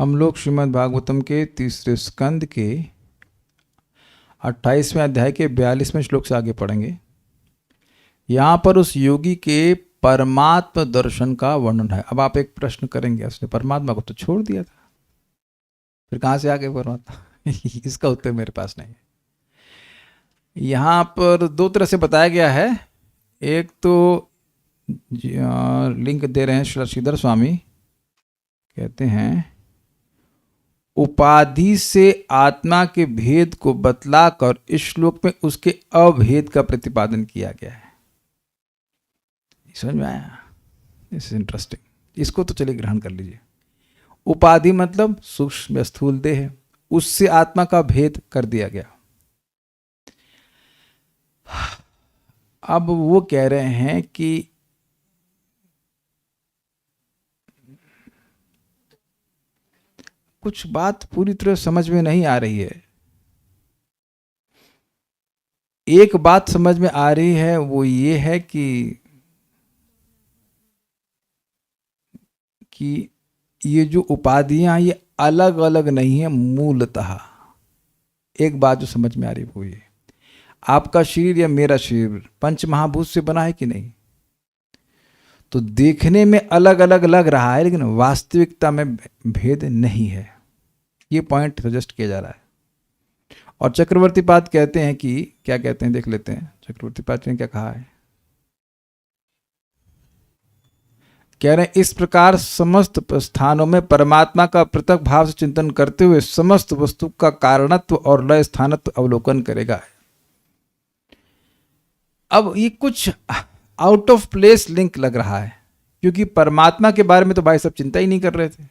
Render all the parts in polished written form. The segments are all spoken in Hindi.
हम लोग श्रीमद् भागवतम के तीसरे स्कंद के 28वें अध्याय के 42वें श्लोक से आगे पढ़ेंगे। यहाँ पर उस योगी के परमात्म दर्शन का वर्णन है। अब आप एक प्रश्न करेंगे, उसने परमात्मा को तो छोड़ दिया था, फिर कहाँ से आ गए परमात्मा? इसका उत्तर मेरे पास नहीं है। यहाँ पर दो तरह से बताया गया है। एक तो लिंक दे रहे हैं श्रीधर स्वामी, कहते हैं उपाधि से आत्मा के भेद को बतलाकर इस श्लोक में उसके अभेद का प्रतिपादन किया गया है। समझ में आया? This is interesting. इसको तो चलिए ग्रहण कर लीजिए। उपाधि मतलब सूक्ष्म या स्थूल देह, उससे आत्मा का भेद कर दिया गया। अब वो कह रहे हैं कि कुछ बात पूरी तरह समझ में नहीं आ रही है। एक बात समझ में आ रही है, वो ये है कि ये जो उपाधियां ये अलग अलग नहीं है मूलतः। एक बात जो समझ में आ रही है वो ये, आपका शरीर या मेरा शरीर पंच महाभूत से बना है कि नहीं? तो देखने में अलग अलग लग रहा है, लेकिन वास्तविकता में भेद नहीं है। ये पॉइंट सजेस्ट किया जा रहा है। और चक्रवर्ती पाद कहते हैं कि क्या कहते हैं, देख लेते हैं चक्रवर्ती पाद ने क्या कहा है। कह रहे हैं इस प्रकार समस्त स्थानों में परमात्मा का पृथक भाव से चिंतन करते हुए समस्त वस्तु का कारणत्व और लय स्थानत्व अवलोकन करेगा। अब ये कुछ आउट ऑफ प्लेस लिंक लग रहा है, क्योंकि परमात्मा के बारे में तो भाई सब चिंता ही नहीं कर रहे थे।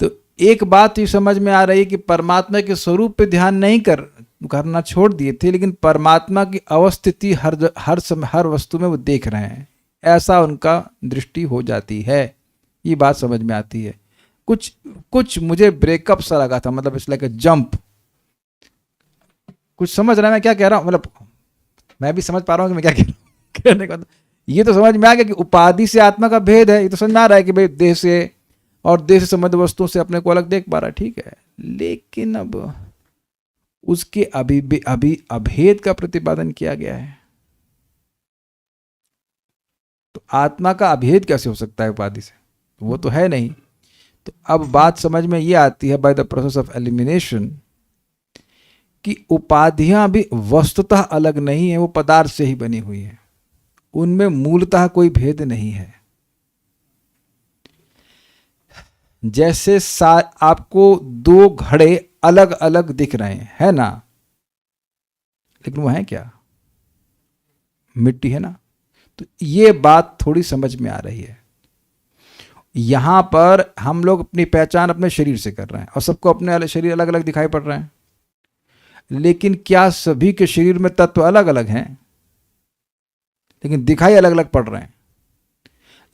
तो एक बात ये समझ में आ रही है कि परमात्मा के स्वरूप पे ध्यान नहीं करना छोड़ दिए थे, लेकिन परमात्मा की अवस्थिति हर वस्तु में वो देख रहे हैं, ऐसा उनका दृष्टि हो जाती है। ये बात समझ में आती है। कुछ मुझे ब्रेकअप सा लगा था, मतलब इट्स लाइक अ जंप। कुछ समझ रहा है मैं क्या कह रहा हूँ? मतलब मैं भी समझ पा रहा हूँ कि मैं क्या कह रहा हूँ कहने का। ये तो समझ में आ गया कि उपाधि से आत्मा का भेद है। ये तो समझ में आ रहा है कि भाई देह से और देह से संबद्ध वस्तुओं से अपने को अलग देख पा रहा है, ठीक है। लेकिन अब उसके अभी अभेद का प्रतिपादन किया गया है। तो आत्मा का अभेद कैसे हो सकता है उपाधि से? वो तो है नहीं। तो अब बात समझ में ये आती है by the process of elimination कि उपाधियां भी वस्तुतः अलग नहीं है, वो पदार्थ से ही बनी हुई है। उनमें मूलतः कोई भेद नहीं है। जैसे आपको दो घड़े अलग अलग दिख रहे हैं, है ना, लेकिन वो है क्या? मिट्टी है ना। तो ये बात थोड़ी समझ में आ रही है। यहां पर हम लोग अपनी पहचान अपने शरीर से कर रहे हैं और सबको अपने शरीर अलग अलग दिखाई पड़ रहे हैं, लेकिन क्या सभी के शरीर में तत्व अलग अलग हैं? लेकिन दिखाई अलग अलग पड़ रहे हैं।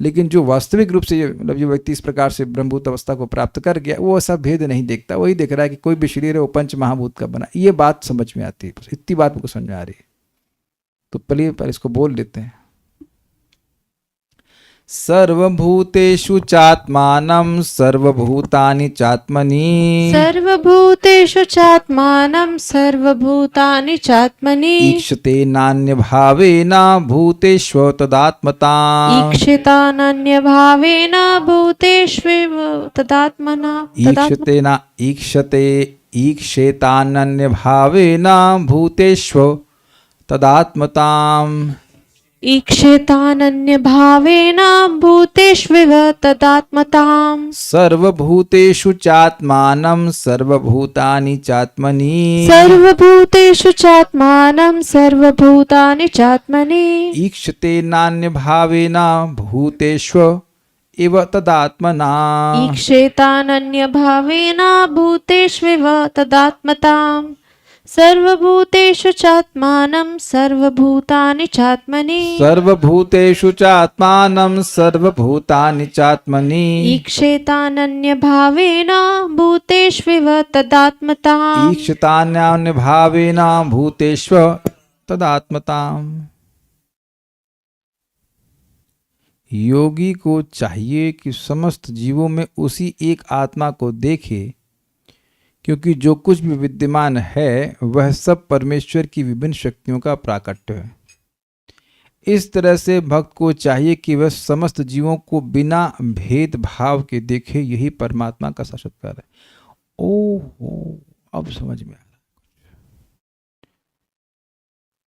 लेकिन जो वास्तविक रूप से मतलब जो व्यक्ति इस प्रकार से ब्रह्मभूत अवस्था को प्राप्त कर गया, वो ऐसा भेद नहीं देखता। वही देख रहा है कि कोई भी शरीर है वो पंच महाभूत का बना। ये बात समझ में आती है, इतनी बात मुझको समझ में आ रही है। तो पहले इसको बोल लेते हैं। सर्वभूतेषु चात्मानं सर्वभूतानि चात्मनि, सर्वभूतेषु चात्मानं सर्वभूतानि चात्मनि, ईक्षते नान्यभावेन भूतेष्व तदात्मताम्, ईक्षितानन्यभावेन भूतेष्वेव तदात्मना। ईक्षेतानन्यभावेन भूतेष्व तदात्मताम्, ईक्षेतानन्यभावेन भूतेष्वेव तदात्मताम्। सर्वभूतेषु चात्मानं सर्वभूतानि चात्मनि, सर्वभूतेषु चात्मानं सर्वभूतानि चात्मनि, ईक्षते नान्यभावेन भूतेष्व एव तदात्मना, ईक्षेतानन्यभावेन भूतेष्वेव तदात्मताम्। सर्वभूतेषु चात्मानं सर्वभूतानि चात्मनि, सर्वभूतेषु चात्मानं सर्वभूतानि चात्मनि, ईक्षेतानन्यभावेन भूतेष्वेव तदात्मताम्, ईक्षितान्यभावेन भूतेष्व तदात्मताम्। योगी को चाहिए कि समस्त जीवों में उसी एक आत्मा को देखे, क्योंकि जो कुछ भी विद्यमान है वह सब परमेश्वर की विभिन्न शक्तियों का प्राकट्य है। इस तरह से भक्त को चाहिए कि वह समस्त जीवों को बिना भेदभाव के देखे, यही परमात्मा का साक्षात्कार है। ओह, अब समझ में आया।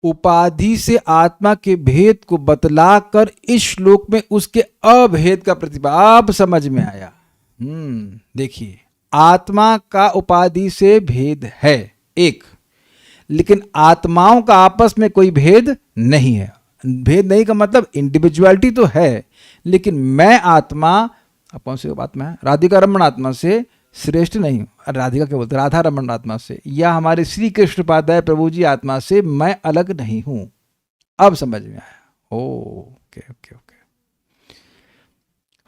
उपाधि से आत्मा के भेद को बतलाकर इस श्लोक में उसके अभेद का प्रतिपादन समझ में आया। देखिए, आत्मा का उपाधि से भेद है एक, लेकिन आत्माओं का आपस में कोई भेद नहीं है। भेद नहीं का मतलब इंडिविजुअलिटी तो है, लेकिन मैं आत्मा, अब कौन सी आत्मा है, राधिका रमण आत्मा से श्रेष्ठ नहीं हूं। राधिका क्या बोलते, राधा रमण आत्मा से, या हमारे श्री कृष्ण पादाय प्रभु जी आत्मा से मैं अलग नहीं हूं। अब समझ में आया। Okay okay okay.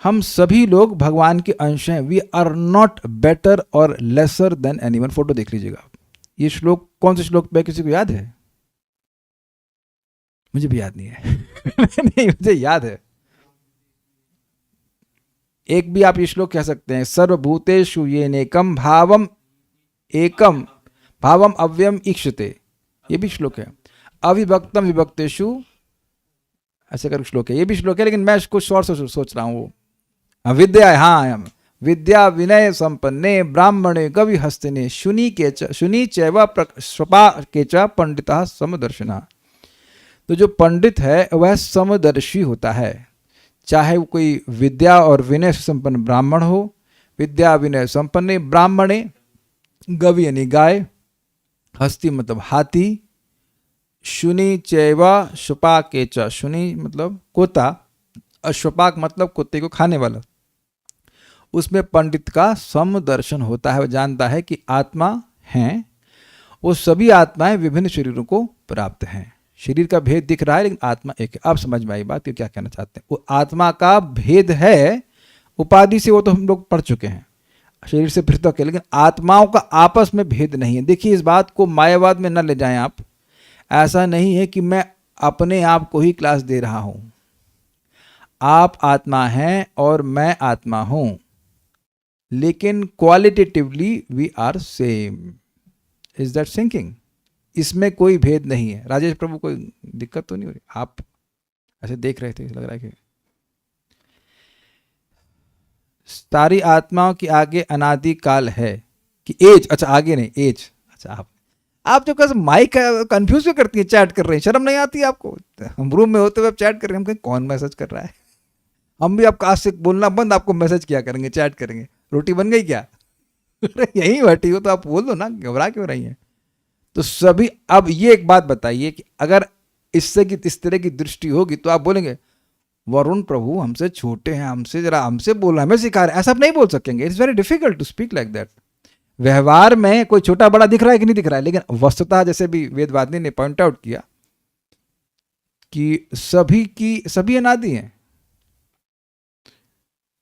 हम सभी लोग भगवान के अंश हैं। वी आर नॉट बेटर और लेसर देन एनीवन। फोटो देख लीजिएगा। ये श्लोक कौन से श्लोक पे, किसी को याद है? मुझे भी याद नहीं है। नहीं, मुझे याद है। एक भी आप ये श्लोक कह सकते हैं, सर्वभूतेषु येनेकम भावम एकम भावम अव्ययम ईक्षते। ये भी श्लोक है। अविभक्तम विभक्तेषु, ऐसे कर श्लोक है। ये भी श्लोक है, लेकिन मैं इसको शॉर्ट से सोच रहा हूँ। विद्या, हाँ, विद्या विनय संपन्ने ब्राह्मणे कवि हस्तिने शुनि चैव स्वपा के च पंडिता समदर्शिना। तो जो पंडित है वह समदर्शी होता है, चाहे वो कोई विद्या और विनय से संपन्न ब्राह्मण हो। विद्या विनय संपन्ने ब्राह्मणे, गवि यानी गाय, हस्ति मतलब हाथी, शुनि चैव स्वपाक के च, शुनि मतलब कुत्ता, अश्वपाक मतलब कुत्ते को खाने वाला। उसमें पंडित का समदर्शन होता है। वह जानता है कि आत्मा हैं, वो सभी आत्माएं विभिन्न शरीरों को प्राप्त हैं। शरीर का भेद दिख रहा है, लेकिन आत्मा एक है। अब समझ में आई बात कि क्या कहना चाहते हैं। वो आत्मा का भेद है उपाधि से, वो तो हम लोग पढ़ चुके हैं, शरीर से पृथक है, लेकिन आत्माओं का आपस में भेद नहीं है। देखिए, इस बात को मायावाद में न ले जाएं आप। ऐसा नहीं है कि मैं अपने आप को ही क्लास दे रहा हूं। आप आत्मा हैं और मैं आत्मा हूं, लेकिन qualitatively we are same. Is that sinking? इसमें कोई भेद नहीं है। राजेश प्रभु, कोई दिक्कत तो नहीं हो रही? आप ऐसे देख रहे थे, लग रहा है कि सारी आत्माओं के आगे अनादि काल है कि एज। अच्छा, आगे नहीं, एज। अच्छा, आप जो कैसे माइक कंफ्यूज क्यों करती है? चैट कर रहे हैं, शर्म नहीं आती आपको? हम रूम में होते हुए आप चैट कर रहे हैं, हम कहें कौन मैसेज कर रहा है? हम भी आपका आज से बोलना बंद, आपको मैसेज किया करेंगे, चैट करेंगे। रोटी बन गई क्या? यही बैठी हो तो आप बोल दो ना, घबरा क्यों रही हैं? तो सभी, अब ये एक बात बताइए कि अगर इससे की इस तरह की दृष्टि होगी तो आप बोलेंगे वरुण प्रभु हमसे छोटे हैं, हमसे बोलना, हमें सिखा रहे हैं। ऐसा आप नहीं बोल सकेंगे। It's very difficult to speak like that. व्यवहार में कोई छोटा बड़ा दिख रहा है कि नहीं दिख रहा है, लेकिन वस्तुतः जैसे भी वेदवादी ने पॉइंट आउट किया कि सभी अनादि हैं।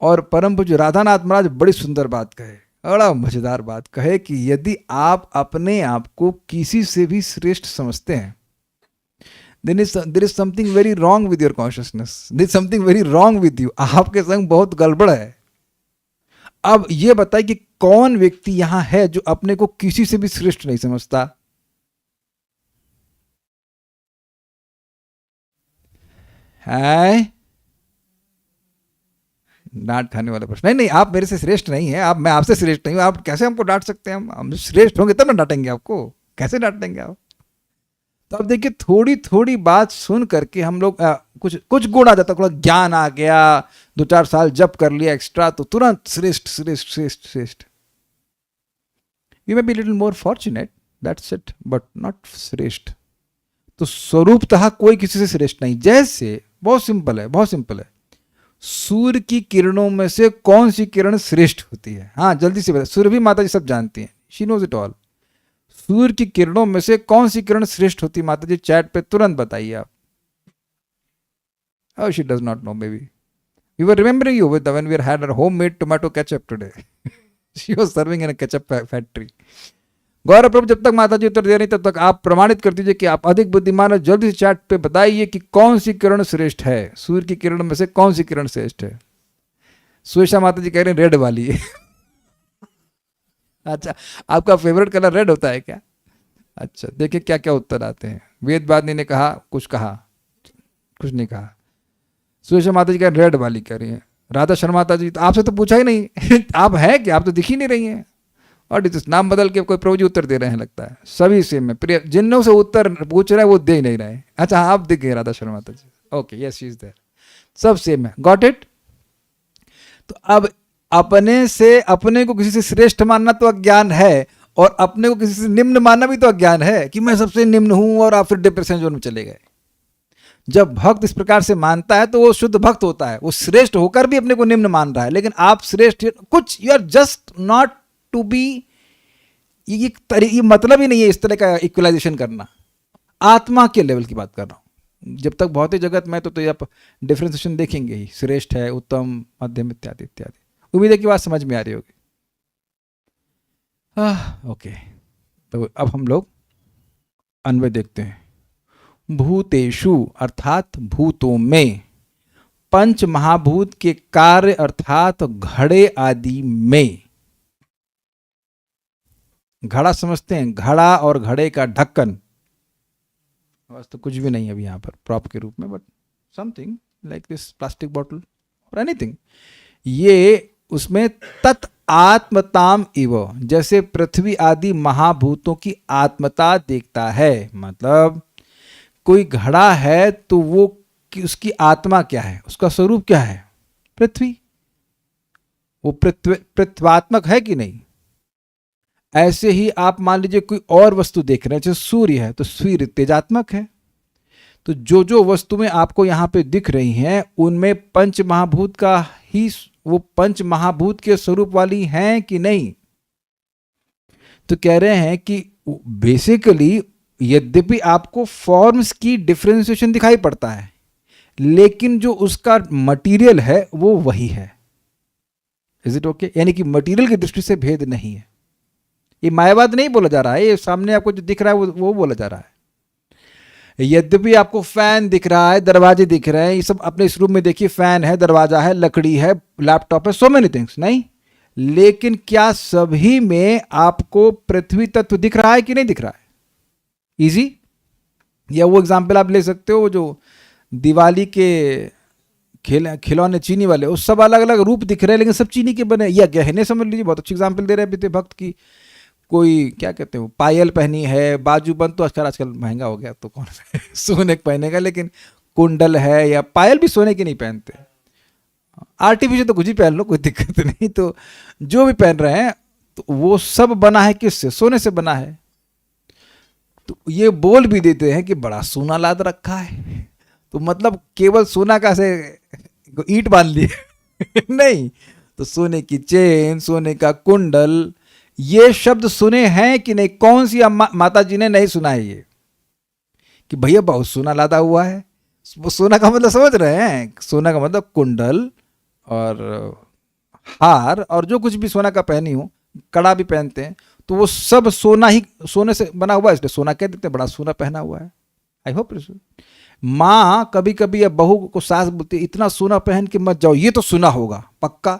और परम पूज्य राधानाथ महाराज बड़ी सुंदर बात कहे, बड़ा मजेदार बात कहे कि यदि आप अपने आप को किसी से भी श्रेष्ठ समझते हैं, then there is something very wrong with your consciousness. There is something very wrong with you. आपके संग बहुत गड़बड़ है। अब ये बताइए कि कौन व्यक्ति यहां है जो अपने को किसी से भी श्रेष्ठ नहीं समझता? है डांट खाने वाला प्रश्न। नहीं, आप मेरे से श्रेष्ठ नहीं है, मैं आपसे श्रेष्ठ नहीं हूं। आप कैसे हमको डांट सकते हैं? हम श्रेष्ठ होंगे तब ना डांटेंगे आपको। कैसे डांटेंगे आप? तो अब देखिए, थोड़ी थोड़ी बात सुन करके हम लोग कुछ गुण आ जाता, थोड़ा ज्ञान आ गया, 2-4 साल जप कर लिया एक्स्ट्रा, तो तुरंत श्रेष्ठ श्रेष्ठ श्रेष्ठ श्रेष्ठ। You may be little more fortunate, that's it, but not श्रेष्ठ। तो स्वरूपतः कोई किसी से श्रेष्ठ नहीं। जैसे बहुत सिंपल है, बहुत सिंपल है। सूर्य की किरणों में से कौन सी किरण श्रेष्ठ होती है? हाँ, जल्दी से बताइए। सूर्य माता जी सब जानती हैं, शी नोज इट ऑल। सूर्य की किरणों में से कौन सी किरण श्रेष्ठ होती है माता जी? चैट पे तुरंत बताइए आप। Oh, she does not know, maybe. We were remembering you when we had our homemade tomato ketchup today. She was serving in a ketchup factory. गौरव प्रभु, जब तक माता जी उत्तर दे रही तब तक आप प्रमाणित कर दीजिए कि आप अधिक बुद्धिमान, और जल्दी से चैट पे बताइए कि कौन सी किरण श्रेष्ठ है, सूर्य की किरण में से कौन सी किरण श्रेष्ठ है। सुरेशा माता जी कह रहे हैं रेड वाली है। अच्छा, आपका फेवरेट कलर रेड होता है क्या? अच्छा, देखिए क्या क्या उत्तर आते हैं। वेदवादिनी ने कहा, कुछ कुछ नहीं कहा। सुरेशा माता जी कह रेड वाली कह रही है। राधा शर्मा माता जी, तो आपसे तो पूछा ही नहीं। आप हैं कि आप तो दिख ही नहीं रही हैं। और नाम बदल के कोई प्रभु जी उत्तर दे रहे हैं लगता है। सभी सेम है, प्रिय जिनों से उत्तर पूछ रहे हैं वो दे ही नहीं रहे। अच्छा, आप दिख गए राधा शर्मा माता जी। Okay, yes, she is there. सब सेम है, गॉट इट। तो अब अपने से, अपने को किसी से श्रेष्ठ मानना तो अज्ञान है, और अपने को किसी से निम्न मानना भी तो अज्ञान है कि मैं सबसे निम्न हूं, और आप फिर डिप्रेशन जोन में चले गए। जब भक्त इस प्रकार से मानता है तो वो शुद्ध भक्त होता है। वो श्रेष्ठ होकर भी अपने को निम्न मान रहा है, लेकिन आप श्रेष्ठ कुछ, you are just not to be. ये मतलब ही नहीं है इस तरह का इक्वलाइजेशन करना। आत्मा के लेवल की बात कर रहा हूं। जब तक भौतिक जगत में तो आप डिफ्रेंसिएशन देखेंगे ही, श्रेष्ठ है, उत्तम, मध्यम, इत्यादि इत्यादि। उम्मीद है कि बात समझ में आ रही होगी। ओके, तो अब हम लोग अन्वय देखते हैं। भूतेषु अर्थात भूतों में, पंच महाभूत के कार्य अर्थात घड़े आदि में। घड़ा समझते हैं, घड़ा और घड़े का ढक्कन, बस तो कुछ भी नहीं है अभी यहाँ पर प्रॉप के रूप में, but something like this plastic bottle और एनीथिंग। ये उसमें तत् आत्मताम इव, जैसे पृथ्वी आदि महाभूतों की आत्मता देखता है। मतलब कोई घड़ा है तो वो उसकी आत्मा क्या है, उसका स्वरूप क्या है? पृथ्वी। वो पृथ्वात्मक है कि नहीं? ऐसे ही आप मान लीजिए कोई और वस्तु देख रहे हैं, जैसे सूर्य है तो सूर्य तेजात्मक है। तो जो जो वस्तुएं आपको यहां पे दिख रही हैं उनमें पंच महाभूत का ही, वो पंच महाभूत के स्वरूप वाली हैं कि नहीं? तो कह रहे हैं कि बेसिकली यद्यपि आपको फॉर्म्स की डिफरेंशिएशन दिखाई पड़ता है, लेकिन जो उसका मटेरियल है वो वही है। Is it okay? यानी कि मटेरियल की दृष्टि से भेद नहीं है। ये मायावाद नहीं बोला जा रहा है, ये सामने आपको जो दिख रहा है वो बोला जा रहा है। यद्यपि आपको फैन दिख रहा है, दरवाजे दिख रहे हैं, ये सब अपने इस रूम में देखिए, फैन है, दरवाजा है, लकड़ी है, लैपटॉप है, सो मेनी थिंग्स, नहीं? लेकिन क्या सभी में आपको पृथ्वी तत्व दिख रहा है कि नहीं दिख रहा है? इजी। या वो एग्जाम्पल आप ले सकते हो, जो दिवाली के खिलौने चीनी वाले, वो सब अलग अलग रूप दिख रहे हैं लेकिन सब चीनी के बने। या गहने समझ लीजिए, बहुत अच्छी एग्जाम्पल दे रहे हैं बीते भक्त की। कोई क्या कहते हैं, पायल पहनी है, बाजूबंद तो आजकल महंगा हो गया तो कौन सोने के पहनेगा, लेकिन कुंडल है, या पायल भी सोने की नहीं पहनते, आर्टिफिशियल तो कुछ ही पहन लो, कोई दिक्कत नहीं। तो जो भी पहन रहे हैं तो वो सब बना है किससे? सोने से बना है। तो ये बोल भी देते हैं कि बड़ा सोना लाद रखा है, तो मतलब केवल सोना का से ईंट बांध लिए नहीं। तो सोने की चेन, सोने का कुंडल, ये शब्द सुने हैं कि नहीं? कौन सी माता जी ने नहीं सुना है ये कि भैया बहुत सोना लादा हुआ है? वो सोना का मतलब समझ रहे हैं? सोना का मतलब कुंडल और हार और जो कुछ भी सोना का पहनी हो, कड़ा भी पहनते हैं, तो वो सब सोना ही, सोने से बना हुआ है, इसलिए सोना कह देते हैं, बड़ा सोना पहना हुआ है। I hope. माँ कभी कभी या बहू को सास बोलती है इतना सोना पहन के मत जाओ, ये तो सुना होगा पक्का।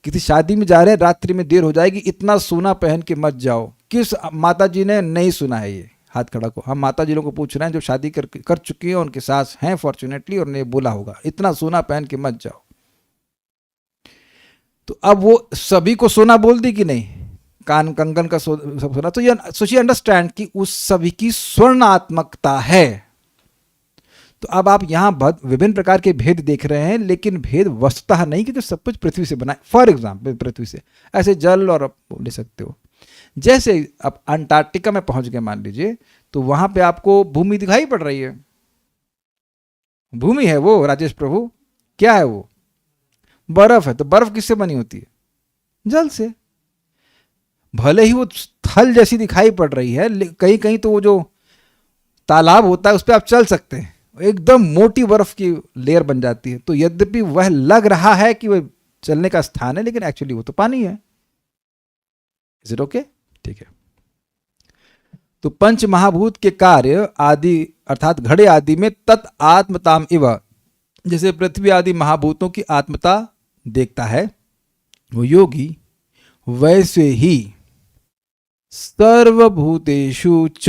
किसी शादी में जा रहे हैं, रात्रि में देर हो जाएगी, इतना सोना पहन के मत जाओ। किस माता जी ने नहीं सुना है ये? हाथ खड़ा को। हम माता जी लोगों को पूछ रहे हैं जो शादी कर चुकी हैं, उनके सास हैं फॉर्चुनेटली, और ने बोला होगा इतना सोना पहन के मत जाओ। तो अब वो सभी को सोना बोल दी कि नहीं? कान कंगन का सोना। तो ये सोचिए, अंडरस्टैंड कि उस सभी की स्वर्णात्मकता है। तो अब आप यहां विभिन्न प्रकार के भेद देख रहे हैं, लेकिन भेद वस्तुतः नहीं कि जो सब कुछ पृथ्वी से बना है। फॉर एग्जाम्पल पृथ्वी से, ऐसे जल और ले सकते हो। जैसे आप अंटार्कटिका में पहुंच गए मान लीजिए, तो वहां पे आपको भूमि दिखाई पड़ रही है। भूमि है वो राजेश प्रभु, क्या है वो? बर्फ है। तो बर्फ किससे बनी होती है? जल से। भले ही वो थल जैसी दिखाई पड़ रही है, कहीं कहीं तो वो जो तालाब होता है उस पर आप चल सकते हैं, एकदम मोटी बर्फ की लेयर बन जाती है। तो यद्यपि वह लग रहा है कि वह चलने का स्थान है, लेकिन एक्चुअली वो तो पानी है। Is it okay? ठीक है। तो पंच महाभूत के कार्य आदि अर्थात घड़े आदि में तत् आत्मताम इव, जैसे पृथ्वी आदि महाभूतों की आत्मता देखता है वो योगी, वैसे ही सर्वभूतेषु च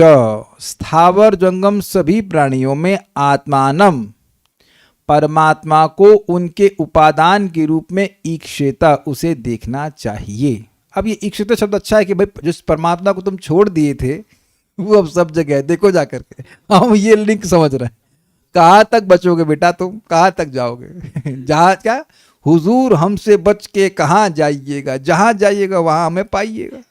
स्थावर जंगम सभी प्राणियों में आत्मानम परमात्मा को उनके उपादान के रूप में ईक्षेता उसे देखना चाहिए। अब ये ईक्षेता शब्द अच्छा है कि भाई जिस परमात्मा को तुम छोड़ दिए थे वो अब सब जगह है, देखो जा करके। हम ये लिंक समझ रहे हैं, कहाँ तक बचोगे बेटा तुम, कहाँ तक जाओगे जहाँ क्या हुजूर हमसे बच के कहाँ जाइएगा, जहाँ जाइएगा वहाँ हमें पाइएगा।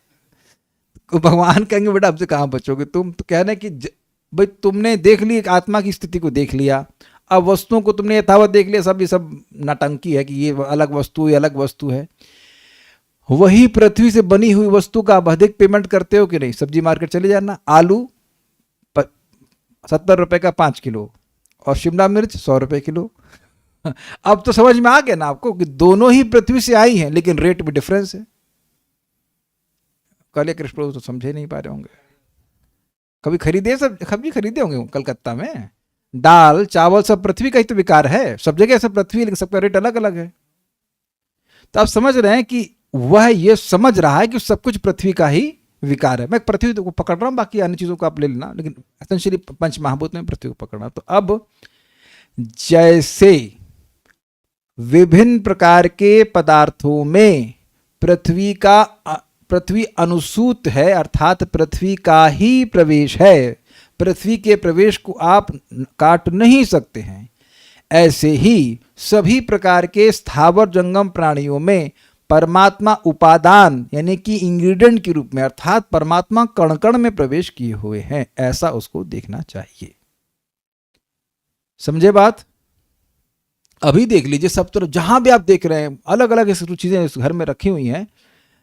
तो भगवान कहेंगे बेटा हमसे कहाँ बचोगे तुम, तो कहने कि भाई तुमने देख ली आत्मा की स्थिति को देख लिया, अब वस्तुओं को तुमने यथावत देख लिया, सब ये सब नाटंकी है कि ये अलग वस्तु, ये अलग वस्तु है। वही पृथ्वी से बनी हुई वस्तु का आप अधिक पेमेंट करते हो कि नहीं? सब्जी मार्केट चले जाना, आलू 70 रुपए का 5 किलो और शिमला मिर्च 100 रुपए किलो। अब तो समझ में आ गया ना आपको कि दोनों ही पृथ्वी से आई हैं लेकिन रेट में डिफरेंस है। कल कृष्ण प्रभु तो समझे नहीं पा रहे होंगे। कभी खरीदे, सब सब्जी खरीदे होंगे कलकत्ता में, दाल चावल सब पृथ्वी का ही तो विकार है, सब जगह सब पृथ्वी, लेकिन सबका रेट अलग अलग है। तो आप समझ रहे हैं कि वह ये समझ रहा है कि सब कुछ पृथ्वी का ही विकार है। मैं पृथ्वी को पकड़ रहा हूं, बाकी अन्य चीजों को आप ले लेना, लेकिन एसेंशियली पंच महाभूत में पृथ्वी को पकड़ना। तो अब जैसे विभिन्न प्रकार के पदार्थों में पृथ्वी अनुसूत है, अर्थात पृथ्वी का ही प्रवेश है, पृथ्वी के प्रवेश को आप काट नहीं सकते हैं, ऐसे ही सभी प्रकार के स्थावर जंगम प्राणियों में परमात्मा उपादान यानी कि इंग्रेडिएंट के रूप में, अर्थात परमात्मा कण कण में प्रवेश किए हुए हैं, ऐसा उसको देखना चाहिए। समझे बात? अभी देख लीजिए सब तरफ जहां भी आप देख रहे हैं अलग अलग चीजें इस घर में रखी हुई हैं,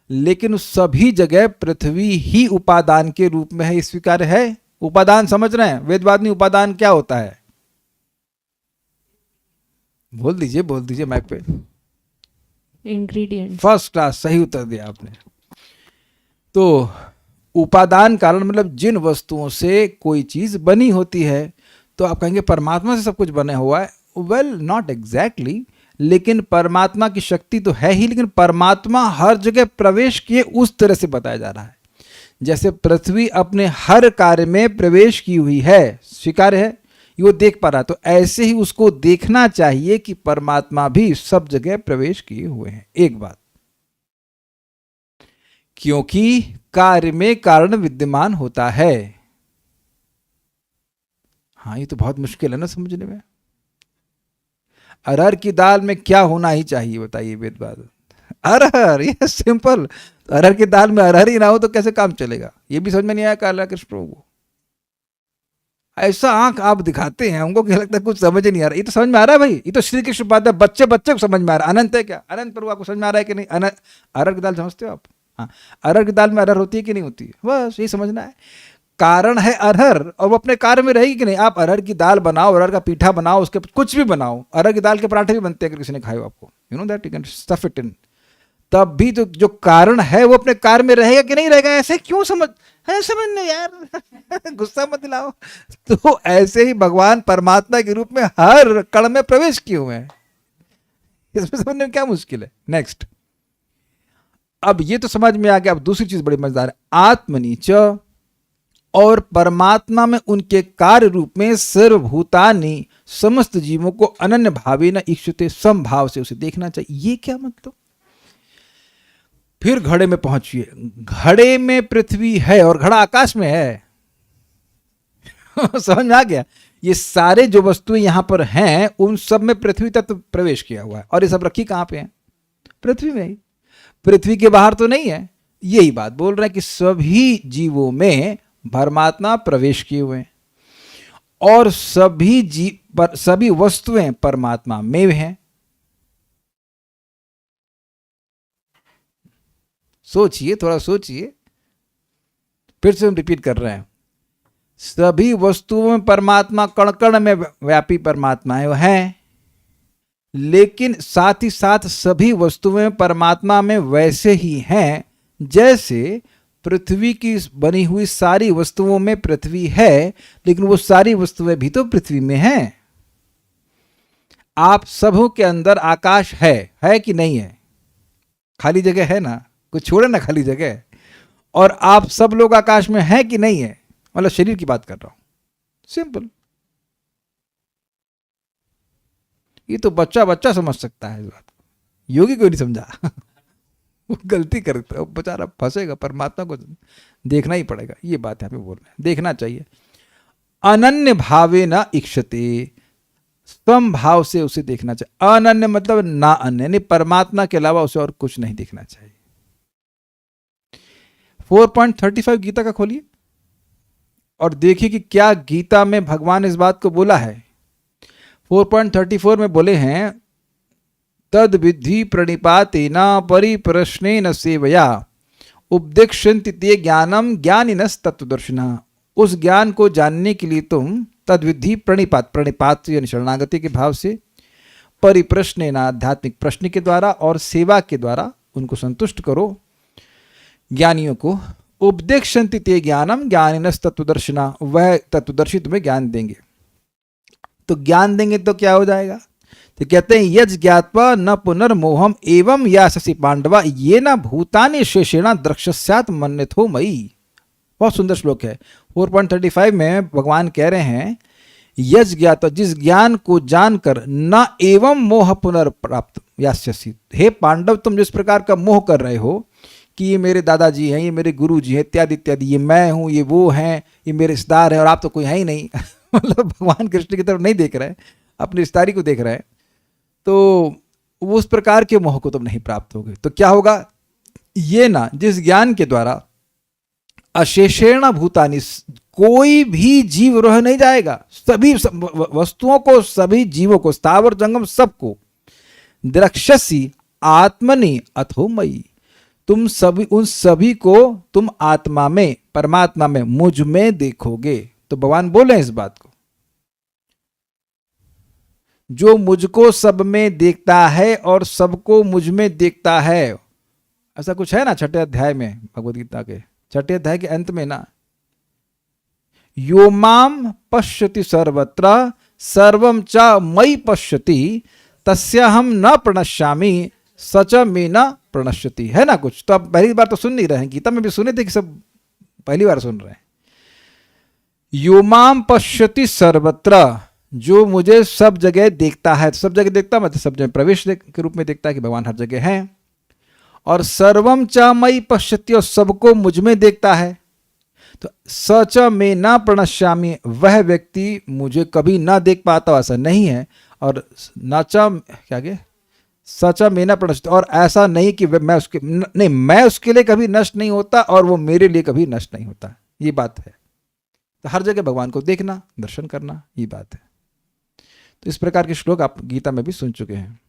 लेकिन सभी जगह पृथ्वी ही उपादान के रूप में है, स्वीकार है। उपादान समझ रहे हैं? वेदवादी उपादान क्या होता है? बोल दीजिए माइक पे। इंग्रेडिएंट। फर्स्ट क्लास, सही उत्तर दिया आपने। तो उपादान कारण मतलब जिन वस्तुओं से कोई चीज बनी होती है। तो आप कहेंगे परमात्मा से सब कुछ बना हुआ है। वेल नॉट एग्जैक्टली, लेकिन परमात्मा की शक्ति तो है ही, लेकिन परमात्मा हर जगह प्रवेश किए उस तरह से बताया जा रहा है। जैसे पृथ्वी अपने हर कार्य में प्रवेश की हुई है, स्वीकार है, वो देख पा रहा, तो ऐसे ही उसको देखना चाहिए कि परमात्मा भी सब जगह प्रवेश किए हुए हैं। एक बात, क्योंकि कार्य में कारण विद्यमान होता है। हाँ, ये तो बहुत मुश्किल है ना समझने में। अरहर की दाल में क्या होना ही चाहिए बताइए वेदवाद? अरहर, ये सिंपल। अरहर की दाल में अरहर ही ना हो तो कैसे काम चलेगा? ये भी समझ में नहीं आया काला कृष्ण प्रभु को। ऐसा आंख आप दिखाते हैं, हमको क्या लगता है कुछ समझ नहीं आ रहा। ये तो समझ में आ रहा है भाई, ये तो श्री कृष्ण बात है, बच्चे को समझ में आ रहा है। अनंत है क्या? अनंत प्रभु आपको समझ में आ रहा है कि नहीं? अरहर की दाल समझते हो आप? हाँ, अरहर की दाल में अरहर होती है कि नहीं होती है, बस यही समझना है। कारण है अरहर और वो अपने कार्य में रहेगी कि नहीं। आप अरहर की दाल बनाओ, अरहर का पीठा बनाओ, उसके कुछ भी बनाओ, अरहर की दाल के पराठे भी बनते हैं, अगर किसी ने खाए आपको, you know that, you can stuff it in. तब भी तो जो कारण है वो अपने कार्य में रहेगा कि नहीं रहेगा? ऐसे क्यों समझ नहीं यार गुस्सा मत दिलाओ। तो ऐसे ही भगवान परमात्मा के रूप में हर कण में प्रवेश किए हुए हैं। इसमें समझने में क्या मुश्किल है? नेक्स्ट, अब ये तो समझ में आ गया। अब दूसरी चीज बड़ी मजेदार है, आत्मनीच और परमात्मा में उनके कार्य रूप में सर्वभूतानि समस्त जीवों को अनन्य भावे न इक्षुते समभाव से उसे देखना चाहिए। ये क्या मतलब? फिर घड़े में पहुंचिए। घड़े में पृथ्वी है और घड़ा आकाश में है समझ में आ गया? ये सारे जो वस्तुएं यहां पर हैं उन सब में पृथ्वी तत्व प्रवेश किया हुआ है। और ये सब रखी कहां पे है? पृथ्वी में ही, पृथ्वी के बाहर तो नहीं है। यही बात बोल रहे हैं कि सभी जीवों में परमात्मा प्रवेश किए हुए हैं और सभी वस्तुएं परमात्मा में हैं। सोचिए, थोड़ा सोचिए, फिर से हम रिपीट कर रहे हैं। सभी वस्तुओं में परमात्मा, कण कण में व्यापी परमात्माएं हैं, लेकिन साथ ही साथ सभी वस्तुएं परमात्मा में वैसे ही हैं जैसे पृथ्वी की बनी हुई सारी वस्तुओं में पृथ्वी है, लेकिन वो सारी वस्तुएं भी तो पृथ्वी में हैं। आप सबों के अंदर आकाश है कि नहीं है? खाली जगह है ना, कुछ छोड़े ना खाली जगह। और आप सब लोग आकाश में हैं कि नहीं है? मतलब शरीर की बात कर रहा हूं, सिंपल। ये तो बच्चा समझ सकता है इस बात को, योगी को नहीं समझा। वो गलती करता है, बेचारा फंसेगा, परमात्मा को देखना ही पड़ेगा। ये बात यहाँ पे बोल रहे हैं, देखना चाहिए। अनन्य भावे न इक्षते, स्वम भाव से उसे देखना चाहिए। अनन्य मतलब ना अन्य, यानी परमात्मा के अलावा उसे और कुछ नहीं देखना चाहिए। 4.35 गीता का खोलिए और देखिए कि क्या गीता में भगवान इस बात को बोला है। 4.34 में बोले हैं, तद विद्धि प्रणिपातेन परिप्रश्नेन सेवया उपदेक्षन्ति ते ज्ञानम ज्ञानिनस् तत्वदर्शिनः। उस ज्ञान को जानने के लिए तुम तद विद्धि प्रणिपात यानी शरणागति के भाव से, परिप्रश्नेन आध्यात्मिक प्रश्न के द्वारा और सेवा के द्वारा उनको संतुष्ट करो, ज्ञानियों को। उपदेक्षन्ति ते ज्ञानम ज्ञानिनस् तत्वदर्शिनः, वह तत्वदर्शी तुम्हें ज्ञान देंगे। तो ज्ञान देंगे तो क्या हो जाएगा? तो कहते हैं, यज ज्ञात्वा न पुनर्मोहम एवं याससि पांडवा ये न भूतानि शेषेण द्रक्ष्यस्यात् मन्यथो मयि। बहुत सुंदर श्लोक है। 4.35 में भगवान कह रहे हैं, यज ज्ञात्वा, जिस ज्ञान को जानकर, न एवं मोह पुनर्प्राप्त यास्यसि, हे पांडव तुम जिस प्रकार का मोह कर रहे हो कि ये मेरे दादाजी हैं, ये मेरे गुरु जी हैं, इत्यादि इत्यादि, ये मैं हूँ, ये वो हैं, ये मेरे रिश्तेदार हैं और आप तो कोई है ही नहीं। मतलब भगवान कृष्ण की तरफ नहीं देख रहे हैं, अपनी रिश्तेदारी को देख रहे हैं। तो उस प्रकार के मोह को तुम नहीं प्राप्त होगे। तो क्या होगा? ये ना, जिस ज्ञान के द्वारा अशेषेण भूतानि, कोई भी जीव रह नहीं जाएगा, सभी वस्तुओं को, सभी जीवों को, स्थावर जंगम सबको, द्रक्ष्यसि आत्मनि अथो मयि, तुम सभी, उन सभी को तुम आत्मा में, परमात्मा में, मुझ में देखोगे। तो भगवान बोले इस बात को, जो मुझको सब में देखता है और सबको मुझ में देखता है। ऐसा कुछ है ना 6ठे अध्याय में, भगवद गीता के 6ठे अध्याय के अंत में ना, यो माम पश्यति सर्वत्र सर्वम च मयि पश्यति तस्याहम न प्रणश्यामि सच में न प्रणश्यति। है ना कुछ? तो आप पहली बार तो सुन नहीं रहे हैं, गीता में भी सुने थे कि सब पहली बार सुन रहे हैं। यो माम पश्यति सर्वत्र, जो मुझे सब जगह देखता है। सब जगह देखता मतलब सब जगह प्रवेश के रूप में देखता है कि भगवान हर जगह है। और सर्वम च मयि पश्यति, और सबको मुझ में देखता है। तो सच में न प्रणश्यामि, वह व्यक्ति मुझे कभी ना देख पाता, ऐसा नहीं है। और न च क्या के सच में न प्रणश्यति, और ऐसा नहीं कि मैं उसके नहीं, मैं उसके लिए कभी नष्ट नहीं होता और वो मेरे लिए कभी नष्ट नहीं होता। ये बात है। तो हर जगह भगवान को देखना, दर्शन करना, ये बात है। तो इस प्रकार के श्लोक आप गीता में भी सुन चुके हैं।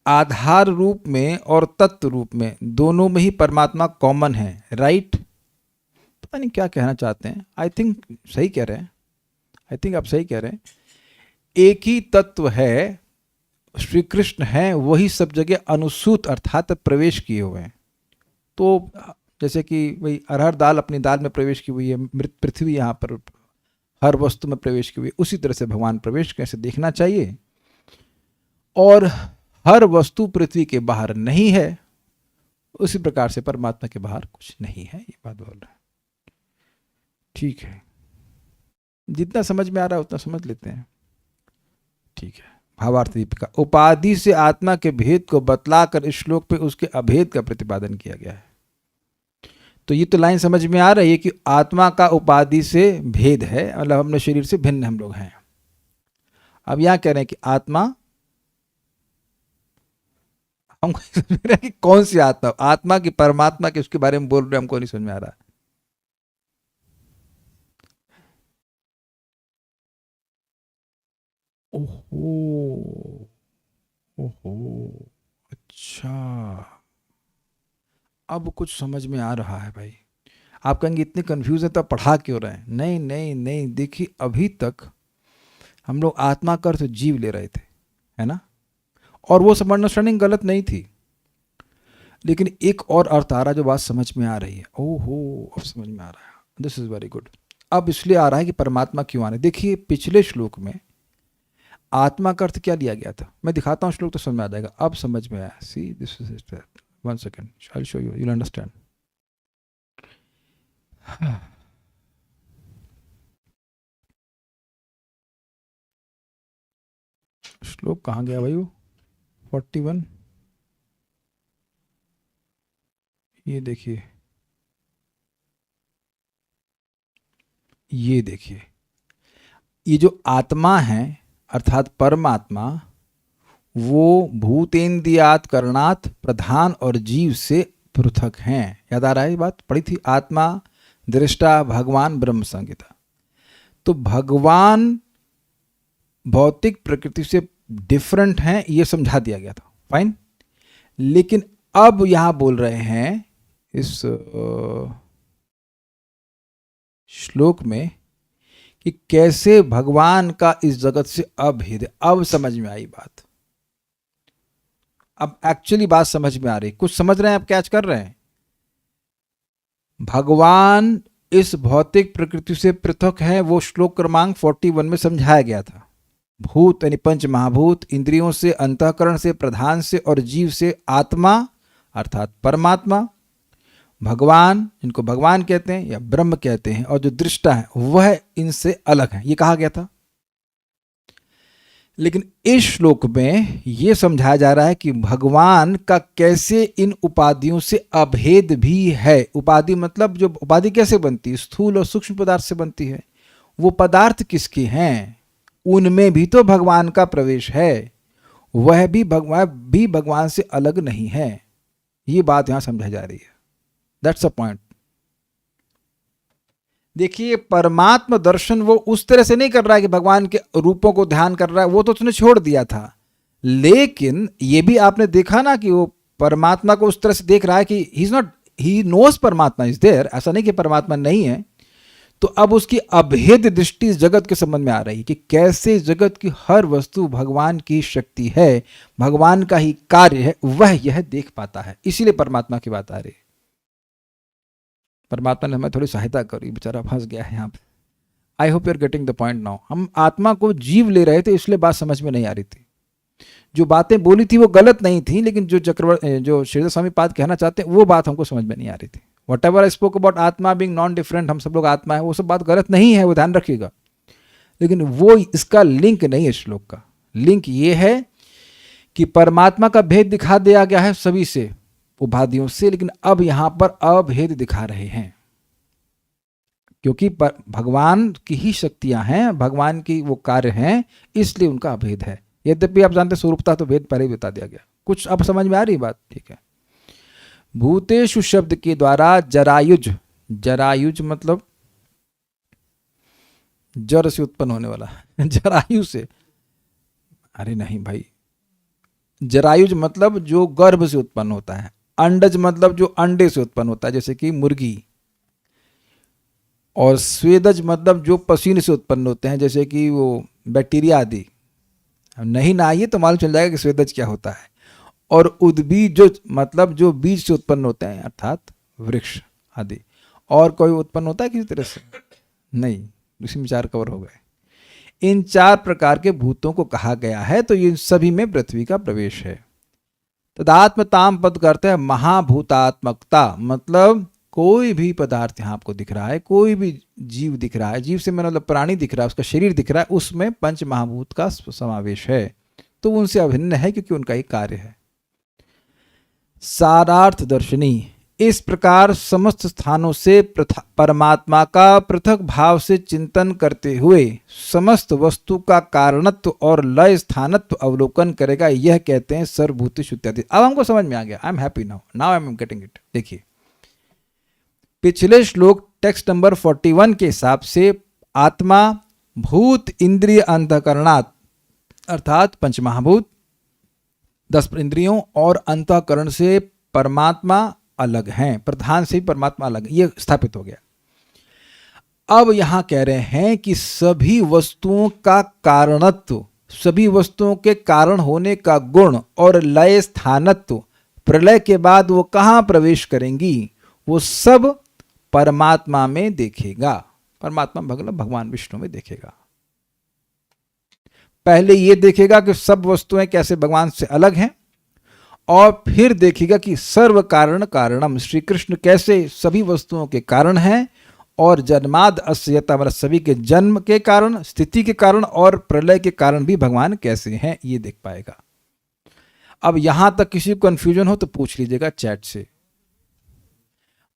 आधार रूप में और तत्व रूप में दोनों में ही परमात्मा कॉमन है, राइट? पता नहीं क्या कहना चाहते हैं। आई थिंक सही कह रहे हैं, आई थिंक आप सही कह रहे हैं। एक ही तत्व है, श्री कृष्ण है, वही सब जगह अनुसूत अर्थात प्रवेश किए हुए हैं। तो जैसे कि वही अरहर दाल अपनी दाल में प्रवेश की हुई है, मृत पृथ्वी यहाँ पर हर वस्तु में प्रवेश की हुई है, उसी तरह से भगवान प्रवेश कैसे देखना चाहिए। और हर वस्तु पृथ्वी के बाहर नहीं है, उसी प्रकार से परमात्मा के बाहर कुछ नहीं है। ये बात बोल रहा है, ठीक है? जितना समझ में आ रहा है उतना समझ लेते हैं, ठीक है? भावार्थ दीपिका, उपाधि से आत्मा के भेद को बतलाकर इस श्लोक पे उसके अभेद का प्रतिपादन किया गया है। तो ये तो लाइन समझ में आ रही है कि आत्मा का उपाधि से भेद है, मतलब हमने शरीर से भिन्न हम लोग हैं। अब यहां कह रहे हैं कि आत्मा, हमको समझ में आ रहा है कि कौन सी आत्मा, आत्मा की परमात्मा की उसके बारे में बोल रहे हैं, हमको नहीं समझ में आ रहा। ओहो ओहो, अच्छा, अब कुछ समझ में आ रहा है भाई। आप कहेंगे इतने कंफ्यूज है तो पढ़ा क्यों रहे हैं? नहीं नहीं नहीं, देखिए अभी तक हम लोग आत्मा का अर्थ जीव ले रहे थे, है ना? और वो सब अंडरस्टैंडिंग गलत नहीं थी, लेकिन एक और अर्थ आ रहा है जो बात समझ में आ रही है। ओहो, अब समझ में आ रहा है, दिस इज वेरी गुड। अब इसलिए आ रहा है कि परमात्मा क्यों आ रहे। देखिए पिछले श्लोक में आत्मा का अर्थ क्या लिया गया था, मैं दिखाता हूँ श्लोक तो समझ में आ जाएगा। अब समझ में आया, see this is it, 1 second, I will show you, you will understand. श्लोक कहाँ गया भाई, वो 41, ये देखिए, ये देखिए, ये जो आत्मा है अर्थात परमात्मा, वो भूतेन्द्रियात करणात प्रधान और जीव से पृथक हैं। याद आ रहा है ये बात, पढ़ी थी, आत्मा दृष्टा भगवान ब्रह्म संहिता। तो भगवान भौतिक प्रकृति से डिफरेंट हैं, ये समझा दिया गया था, फाइन। लेकिन अब यहां बोल रहे हैं इस श्लोक में कि कैसे भगवान का इस जगत से अभेद। अब समझ में आई बात, अब एक्चुअली बात समझ में आ रही, कुछ समझ रहे हैं, आप कैच कर रहे हैं। भगवान इस भौतिक प्रकृति से पृथक है, वो श्लोक क्रमांक 41 में समझाया गया था। भूत यानी पंच महाभूत, इंद्रियों से, अंतःकरण से, प्रधान से और जीव से आत्मा अर्थात परमात्मा, भगवान जिनको भगवान कहते हैं या ब्रह्म कहते हैं, और जो दृष्टा है वह इनसे अलग है, ये कहा गया था। लेकिन इस श्लोक में यह समझाया जा रहा है कि भगवान का कैसे इन उपाधियों से अभेद भी है। उपाधि मतलब जो उपाधि कैसे बनती है, स्थूल और सूक्ष्म पदार्थ से बनती है। वो पदार्थ किसके हैं, उनमें भी तो भगवान का प्रवेश है, वह भी भगवान से अलग नहीं है। ये बात यहां समझाई जा रही है, दैट्स अ पॉइंट। देखिए परमात्मा दर्शन वो उस तरह से नहीं कर रहा है कि भगवान के रूपों को ध्यान कर रहा है, वो तो उसने छोड़ दिया था। लेकिन ये भी आपने देखा ना कि वो परमात्मा को उस तरह से देख रहा है कि ही नोस परमात्मा इज देयर, ऐसा नहीं कि परमात्मा नहीं है। तो अब उसकी अभेद दृष्टि इस जगत के संबंध में आ रही है कि कैसे जगत की हर वस्तु भगवान की शक्ति है, भगवान का ही कार्य है, वह यह देख पाता है। इसीलिए परमात्मा की बात आ रही है। परमात्मा ने हमें थोड़ी सहायता करी, बेचारा फंस गया है यहाँ पे। I hope you are getting the point now. हम आत्मा को जीव ले रहे थे, इसलिए बात समझ में नहीं आ रही थी। जो बातें बोली थी वो गलत नहीं थी, लेकिन जो श्रीधर स्वामी पाद कहना चाहते हैं वो बात हमको समझ में नहीं आ रही थी। What ever I spoke about आत्मा बीइंग नॉन डिफरेंट, हम सब लोग आत्मा है, वो सब बात गलत नहीं है, वो ध्यान रखिएगा। लेकिन वो इसका लिंक नहीं है। श्लोक का लिंक ये है कि परमात्मा का भेद दिखा दिया गया है सभी से, उपाधियों से, लेकिन अब यहां पर अभेद दिखा रहे हैं, क्योंकि भगवान की ही शक्तियां हैं, भगवान की वो कार्य हैं, इसलिए उनका अभेद है। यद्यपि आप जानते स्वरूपता तो भेद पहले ही बता दिया गया। कुछ अब समझ में आ रही बात, ठीक है। भूतेषु शब्द के द्वारा जरायुज, जरायुज मतलब जर से उत्पन्न होने वाला जरायु से, अरे नहीं भाई, जरायुज मतलब जो गर्भ से उत्पन्न होता है, अंडज मतलब जो अंडे से उत्पन्न होता है जैसे कि मुर्गी, और स्वेदज मतलब जो पसीने से उत्पन्न होते हैं जैसे कि वो बैक्टीरिया आदि। नहीं ना आइए तो मालूम चल जाएगा कि स्वेदज क्या होता है। और उद्बीज मतलब जो बीज से उत्पन्न होते हैं अर्थात वृक्ष आदि। और कोई उत्पन्न होता है किसी तरह से? नहीं, इसी में 4 कवर हो गए। इन 4 प्रकार के भूतों को कहा गया है, तो इन सभी में पृथ्वी का प्रवेश है। तदात्मताम पद करते हैं महाभूतात्मकता, मतलब कोई भी पदार्थ यहाँ आपको दिख रहा है, कोई भी जीव दिख रहा है, जीव से मतलब प्राणी दिख रहा है, उसका शरीर दिख रहा है, उसमें पंच महाभूत का समावेश है, तो उनसे अभिन्न है क्योंकि उनका ही कार्य है। सारार्थ दर्शनी, इस प्रकार समस्त स्थानों से परमात्मा का पृथक भाव से चिंतन करते हुए समस्त वस्तु का कारणत्व और लय स्थानत्व अवलोकन करेगा, यह कहते हैं सर्वभूतेषु इत्यादि। अब हमको समझ में आ गया, I am happy now I am getting it. देखिए पिछले श्लोक टेक्स्ट नंबर 41 के हिसाब से आत्मा भूत इंद्रिय अंतःकरणात् अर्थात पंचमहाभूत 10 इंद्रियों और अंतःकरण से परमात्मा अलग हैं, प्रधान से परमात्मा अलग है, ये स्थापित हो गया। अब यहां कह रहे हैं कि सभी वस्तुओं का कारणत्व सभी वस्तुओं के कारण होने का गुण और लय स्थानत्व, प्रलय के बाद वो कहाँ प्रवेश करेंगी, वो सब परमात्मा में देखेगा। परमात्मा मतलब भगवान विष्णु में देखेगा। पहले ये देखेगा कि सब वस्तुएं कैसे भगवान से अलग हैं, और फिर देखेगा कि सर्व कारण कारणम, श्री कृष्ण कैसे सभी वस्तुओं के कारण हैं, और जन्माद अस्यता मतलब सभी के जन्म के कारण, स्थिति के कारण और प्रलय के कारण भी भगवान कैसे हैं, ये देख पाएगा। अब यहां तक किसी को कंफ्यूजन हो तो पूछ लीजिएगा चैट से।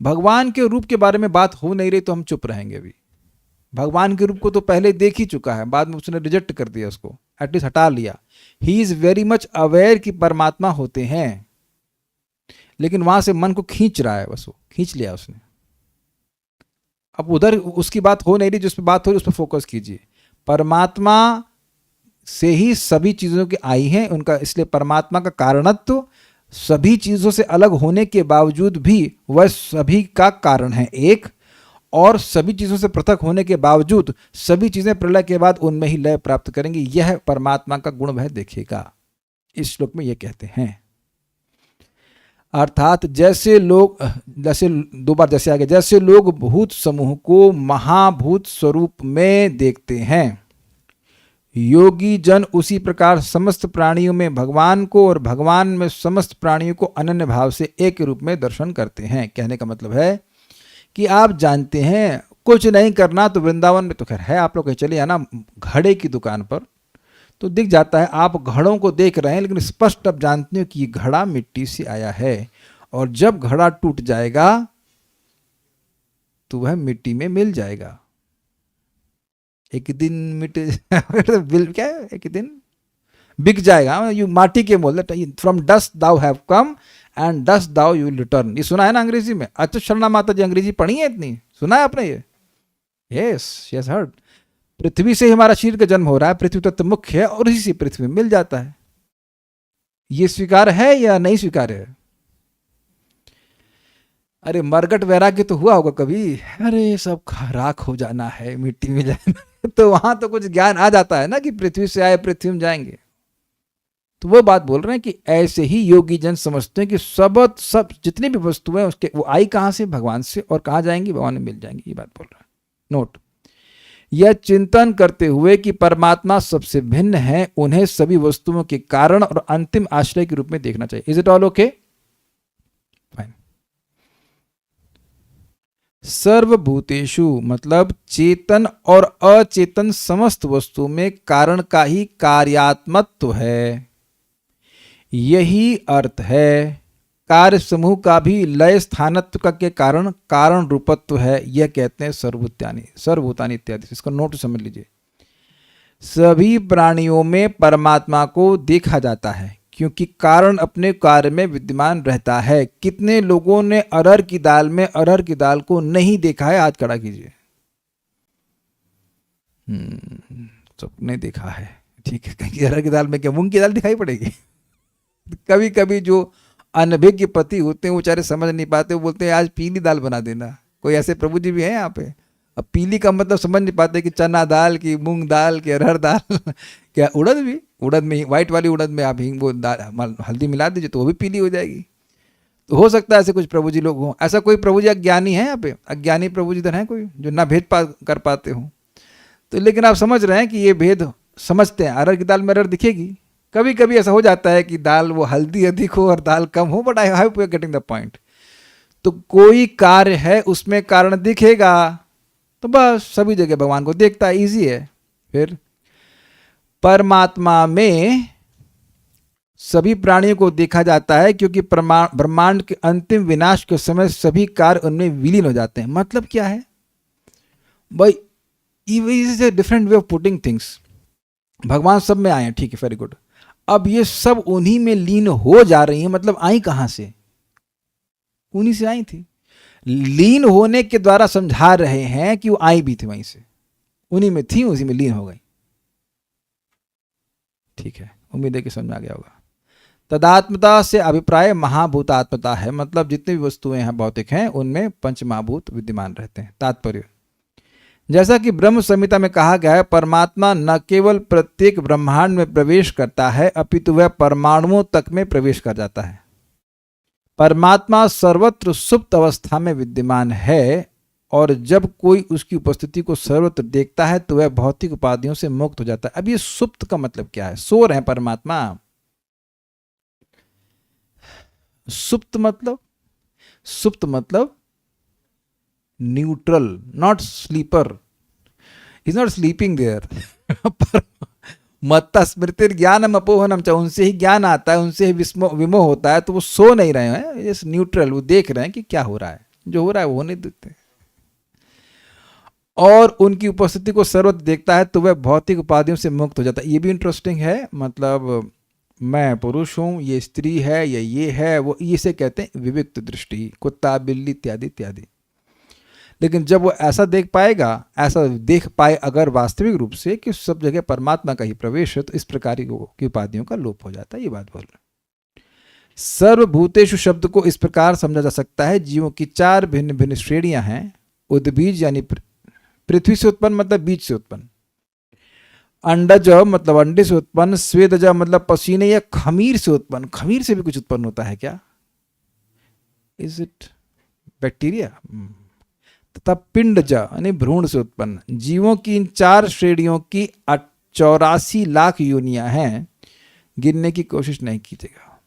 भगवान के रूप के बारे में बात हो नहीं रही तो हम चुप रहेंगे। अभी भगवान के रूप को तो पहले देख ही चुका है, बाद में उसने रिजेक्ट कर दिया, उसको एटलीस्ट हटा लिया। He is very much aware कि परमात्मा होते हैं, लेकिन वहां से मन को खींच रहा है, बस वो खींच लिया उसने। अब उधर उसकी बात हो नहीं रही, जिस पर बात हो रही उस पर फोकस कीजिए। परमात्मा से ही सभी चीजों की आई हैं उनका, इसलिए परमात्मा का कारणत्व सभी चीजों से अलग होने के बावजूद भी वह सभी का कारण है एक, और सभी चीजों से पृथक होने के बावजूद सभी चीजें प्रलय के बाद उनमें ही लय प्राप्त करेंगी। यह परमात्मा का गुण वह देखेगा। इस श्लोक में यह कहते हैं। अर्थात जैसे लोग, जैसे दो बार जैसे आगे, जैसे लोग भूत समूह को महाभूत स्वरूप में देखते हैं, योगी जन उसी प्रकार समस्त प्राणियों में भगवान को और भगवान में समस्त प्राणियों को अनन्य भाव से एक रूप में दर्शन करते हैं। कहने का मतलब है कि आप जानते हैं कुछ नहीं करना तो वृंदावन में तो खैर है, आप लोग कहीं चले आना घड़े की दुकान पर तो दिख जाता है, आप घड़ों को देख रहे हैं, लेकिन स्पष्ट आप जानते हो कि घड़ा मिट्टी से आया है, और जब घड़ा टूट जाएगा तो वह मिट्टी में मिल जाएगा। एक दिन मिट क्या है, एक दिन बिक जाएगा। यू माटी के मोल, from dust thou have come and dust thou you will return. ये सुना है ना अंग्रेजी में? अच्छा शरणा माता जी अंग्रेजी पढ़ी है इतनी, सुना है आपने ये? Yes yes heard. पृथ्वी से हमारा शरीर का जन्म हो रहा है, पृथ्वी तत्व मुख्य है और इसी से पृथ्वी में मिल जाता है। ये स्वीकार है या नहीं स्वीकार है? अरे मरगट वैराग्य तो हुआ होगा कभी, अरे सब राख हो जाना है, मिट्टी में जाना तो वहां तो कुछ ज्ञान आ जाता है ना कि पृथ्वी से आए पृथ्वी में जाएंगे। तो वो बात बोल रहे हैं कि ऐसे ही योगी जन समझते हैं कि सब जितनी भी वस्तुएं उसके वो आई कहां से, भगवान से, और कहां जाएंगी, भगवान में मिल जाएंगी। ये बात बोल रहा है। नोट, यह चिंतन करते हुए कि परमात्मा सबसे भिन्न है, उन्हें सभी वस्तुओं के कारण और अंतिम आश्रय के रूप में देखना चाहिए। Is it all okay? Fine. सर्वभूतेषु मतलब चेतन और अचेतन समस्त वस्तु में कारण का ही कार्यात्मत्व है, यही अर्थ है। कार्य समूह का भी लय स्थानत्व का के कारण कारण रूपत्व है, यह कहते हैं सर्वभूतानि इत्यादि। इसका नोट समझ लीजिए। सभी प्राणियों में परमात्मा को देखा जाता है क्योंकि कारण अपने कार्य में विद्यमान रहता है। कितने लोगों ने अरहर की दाल में अरहर की दाल को नहीं देखा है? हाथ खड़ा कीजिए। सबने देखा है, ठीक है। कहीं अरहर की दाल में क्या मूंग की दाल दिखाई पड़ेगी? कभी कभी जो अनभिज्ञ पति होते हैं वो बेचारे समझ नहीं पाते, वो बोलते हैं आज पीली दाल बना देना। कोई ऐसे प्रभु जी भी हैं यहाँ पे। अब पीली का मतलब समझ नहीं पाते कि चना दाल की, मूंग दाल की, अरहर दाल क्या उड़द भी, उड़द में व्हाइट वाली उड़द में आप हिंग वो हल्दी मिला दीजिए तो वो भी पीली हो जाएगी। तो हो सकता है ऐसे कुछ प्रभु जी लोग हों। ऐसा कोई प्रभु जी अज्ञानी है यहाँ पे? अज्ञानी प्रभु जी इधर हैं कोई जो ना भेद कर पाते हों? तो लेकिन आप समझ रहे हैं कि ये भेद समझते हैं। अरहर की दाल में अरहर दिखेगी। कभी कभी ऐसा हो जाता है कि दाल वो हल्दी अधिक हो और दाल कम हो, but I hope you are getting the point. तो कोई कार्य है उसमें कारण दिखेगा तो बस सभी जगह भगवान को देखता है, इजी है। फिर परमात्मा में सभी प्राणियों को देखा जाता है क्योंकि ब्रह्मांड के अंतिम विनाश के समय सभी कार्य उनमें विलीन हो जाते हैं। मतलब क्या है भाई? Is a different way of putting things. भगवान सब में आए हैं, ठीक है, वेरी गुड। अब ये सब उन्हीं में लीन हो जा रही हैं, मतलब आई कहां से? उन्हीं से आई थी। लीन होने के द्वारा समझा रहे हैं कि वो आई भी थी वहीं से, उन्हीं में थी, उसी में लीन हो गई। ठीक है, उम्मीद है कि समझ आ गया होगा। तदात्मता से अभिप्राय महाभूतात्मता है, मतलब जितनी भी वस्तुएं हैं भौतिक हैं उनमें पंच महाभूत विद्यमान रहते हैं। तात्पर्य, जैसा कि ब्रह्म संहिता में कहा गया है, परमात्मा न केवल प्रत्येक ब्रह्मांड में प्रवेश करता है अपितु वह परमाणुओं तक में प्रवेश कर जाता है। परमात्मा सर्वत्र सुप्त अवस्था में विद्यमान है और जब कोई उसकी उपस्थिति को सर्वत्र देखता है तो वह भौतिक उपाधियों से मुक्त हो जाता है। अब ये सुप्त का मतलब क्या है? सो रहे हैं परमात्मा। सुप्त मतलब neutral, not sleeper, is not sleeping there. मत्ता स्मृति ज्ञानम अपोहनम, चाहे उनसे ही ज्ञान आता है, उनसे ही विमोह होता है, तो वो सो नहीं रहे हैं, जस्ट न्यूट्रल, वो देख रहे हैं कि क्या हो रहा है, जो हो रहा है वो होने देते। और उनकी उपस्थिति को सर्वत्र देखता है तो वह भौतिक उपाधियों से मुक्त हो जाता है। ये भी इंटरेस्टिंग है, मतलब मैं पुरुष हूँ, ये स्त्री है, ये है, वो इसे कहते हैं विविक्त दृष्टि, कुत्ता बिल्ली इत्यादि इत्यादि। लेकिन जब वो ऐसा देख पाए अगर वास्तविक रूप से कि सब जगह परमात्मा का ही प्रवेश है, तो इस प्रकार की उपाधियों का लोप हो जाता है। ये बात बोल रहे। सर्वभूतेषु शब्द को इस प्रकार समझा जा सकता है, जीवों की 4 भिन्न भिन्न श्रेणियां हैं। उद्बीज यानी पृथ्वी से उत्पन्न मतलब बीज से उत्पन्न, अंडज मतलब अंडे से उत्पन्न, स्वेदज मतलब पसीने या खमीर से उत्पन्न। खमीर से भी कुछ उत्पन्न होता है क्या? Is it bacteria? तथा पिंडज यानी भ्रूण से उत्पन्न। जीवों की इन 4 श्रेणियों की 84 लाख योनियां हैं। गिनने की कोशिश नहीं कीजिएगा,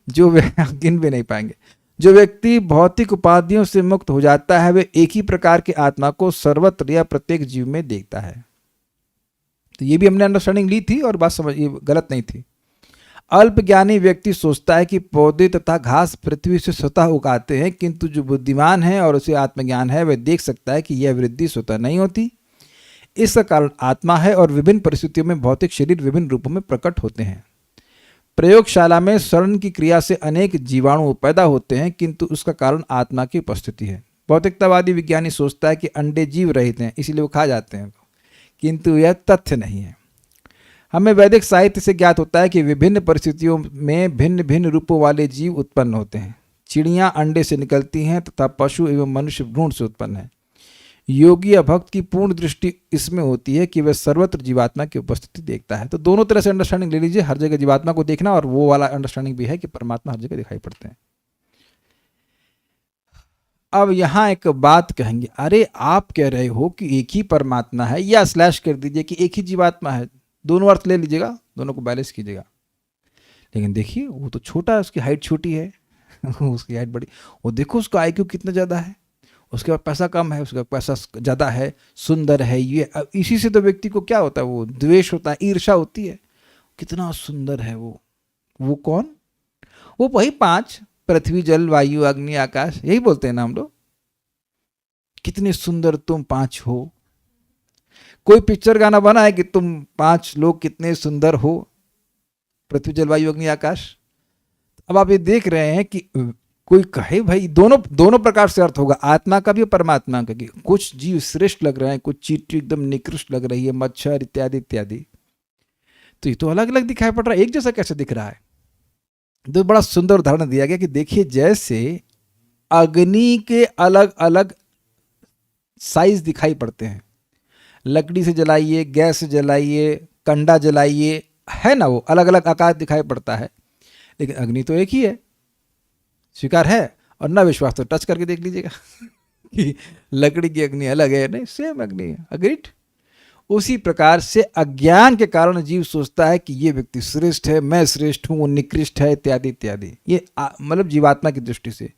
जो गिन भी नहीं पाएंगे। जो व्यक्ति भौतिक उपाधियों से मुक्त हो जाता है, वे एक ही प्रकार के आत्मा को सर्वत्र या प्रत्येक जीव में देखता है। तो ये भी हमने अंडरस्टैंडिंग ली थी और बात समझ, ये गलत नहीं थी। अल्प ज्ञानी व्यक्ति सोचता है कि पौधे तथा घास पृथ्वी से स्वतः उगाते हैं, किंतु जो बुद्धिमान है और उसे आत्मज्ञान है, वह देख सकता है कि यह वृद्धि स्वतः नहीं होती। इसका कारण आत्मा है और विभिन्न परिस्थितियों में भौतिक शरीर विभिन्न रूपों में प्रकट होते हैं। प्रयोगशाला में सड़न की क्रिया से अनेक जीवाणु पैदा होते हैं, किंतु उसका कारण आत्मा की उपस्थिति है। भौतिकतावादी विज्ञानी सोचता है कि अंडे जीव रहित हैं, इसीलिए वो खा जाते हैं, किंतु यह तथ्य नहीं है। हमें वैदिक साहित्य से ज्ञात होता है कि विभिन्न परिस्थितियों में भिन्न भिन्न रूपों वाले जीव उत्पन्न होते हैं। चिड़ियाँ अंडे से निकलती हैं तथा पशु एवं मनुष्य भ्रूण से उत्पन्न है। योगी या भक्त की पूर्ण दृष्टि इसमें होती है कि वह सर्वत्र जीवात्मा की उपस्थिति देखता है। तो दोनों तरह से अंडरस्टैंडिंग ले लीजिए, हर जगह जीवात्मा को देखना, और वो वाला अंडरस्टैंडिंग भी है कि परमात्मा हर जगह दिखाई पड़ते हैं। अब यहाँ एक बात कहेंगे, अरे आप कह रहे हो कि एक ही परमात्मा है, या स्लैश कर दीजिए कि एक ही जीवात्मा है, दोनों अर्थ ले लीजिएगा, दोनों को बैलेंस कीजिएगा। लेकिन देखिए वो तो छोटा है, उसकी हाइट छोटी है उसकी हाइट बड़ी, वो देखो उसका IQ कितना ज़्यादा है, उसके पास पैसा कम है, उसका पैसा ज़्यादा है, सुंदर है, ये इसी से तो व्यक्ति को क्या होता है, वो द्वेष होता है, ईर्ष्या होती है। कितना सुंदर है वो कौन? वो वही 5, पृथ्वी जल वायु अग्नि आकाश, यही बोलते हैं ना हम लोग। कितने सुंदर तुम 5 हो। कोई पिक्चर गाना बना है कि तुम 5 लोग कितने सुंदर हो, पृथ्वी जल वायु अग्नि आकाश। अब आप ये देख रहे हैं कि कोई कहे भाई दोनों प्रकार से अर्थ होगा, आत्मा का भी और परमात्मा का भी। कुछ जीव श्रेष्ठ लग रहे हैं, कुछ चींटी एकदम निकृष्ट लग रही है, मच्छर इत्यादि इत्यादि। तो ये तो अलग अलग दिखाई पड़ रहा है, एक जैसा कैसे दिख रहा है? तो बड़ा सुंदर उदाहरण दिया गया कि देखिए, जैसे अग्नि के अलग अलग साइज दिखाई पड़ते हैं, लकड़ी से जलाइए, गैस से जलाइए, कंडा जलाइए, है ना, वो अलग अलग आकार दिखाई पड़ता है, लेकिन अग्नि तो एक ही है। स्वीकार है? और ना विश्वास तो टच करके देख लीजिएगा कि लकड़ी की अग्नि अलग है, नहीं, सेम अग्नि है। अग्रीड? उसी प्रकार से अज्ञान के कारण जीव सोचता है कि ये व्यक्ति श्रेष्ठ है, मैं श्रेष्ठ हूं, वो निकृष्ट है, इत्यादि इत्यादि। ये मतलब जीवात्मा की दृष्टि से।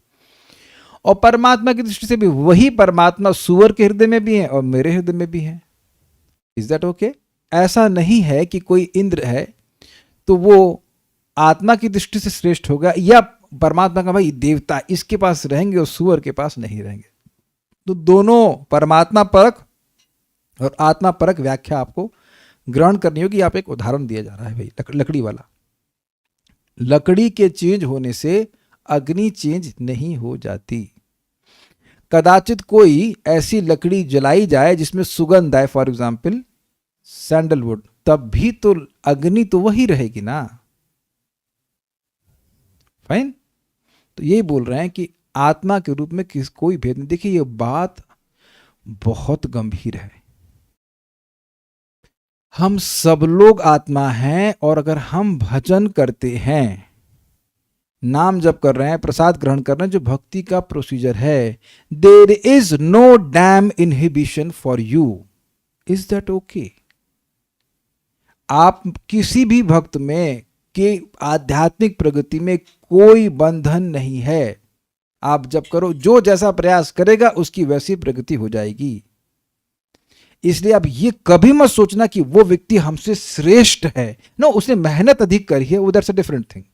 और परमात्मा की दृष्टि से भी वही परमात्मा सूअर के हृदय में भी है और मेरे हृदय में भी है। Is that okay? ऐसा नहीं है कि कोई इंद्र है तो वो आत्मा की दृष्टि से श्रेष्ठ होगा, या परमात्मा का भाई देवता इसके पास रहेंगे और सूअर के पास नहीं रहेंगे। तो दोनों परमात्मा परक और आत्मा परक व्याख्या आपको ग्रहण करनी होगी। आप एक उदाहरण दिया जा रहा है भाई, लकड़ी वाला। लकड़ी के चेंज होने से अग्नि चेंज नहीं हो जाती। कदाचित कोई ऐसी लकड़ी जलाई जाए जिसमें सुगंध आए, फॉर एग्जाम्पल सैंडलवुड, तब भी तो अग्नि तो वही रहेगी ना। फाइन? तो यही बोल रहे हैं कि आत्मा के रूप में कोई भेद नहीं। देखिए, ये बात बहुत गंभीर है। हम सब लोग आत्मा हैं, और अगर हम भजन करते हैं, नाम जप कर रहे हैं, प्रसाद ग्रहण कर रहे हैं, जो भक्ति का प्रोसीजर है, there is no damn inhibition for you. Is that okay? आप किसी भी भक्त में के आध्यात्मिक प्रगति में कोई बंधन नहीं है। आप जब करो, जो जैसा प्रयास करेगा उसकी वैसी प्रगति हो जाएगी। इसलिए आप ये कभी मत सोचना कि वो व्यक्ति हमसे श्रेष्ठ है। नो, उसने मेहनत अधिक करी है, वो दैट्स अ डिफरेंट थिंग।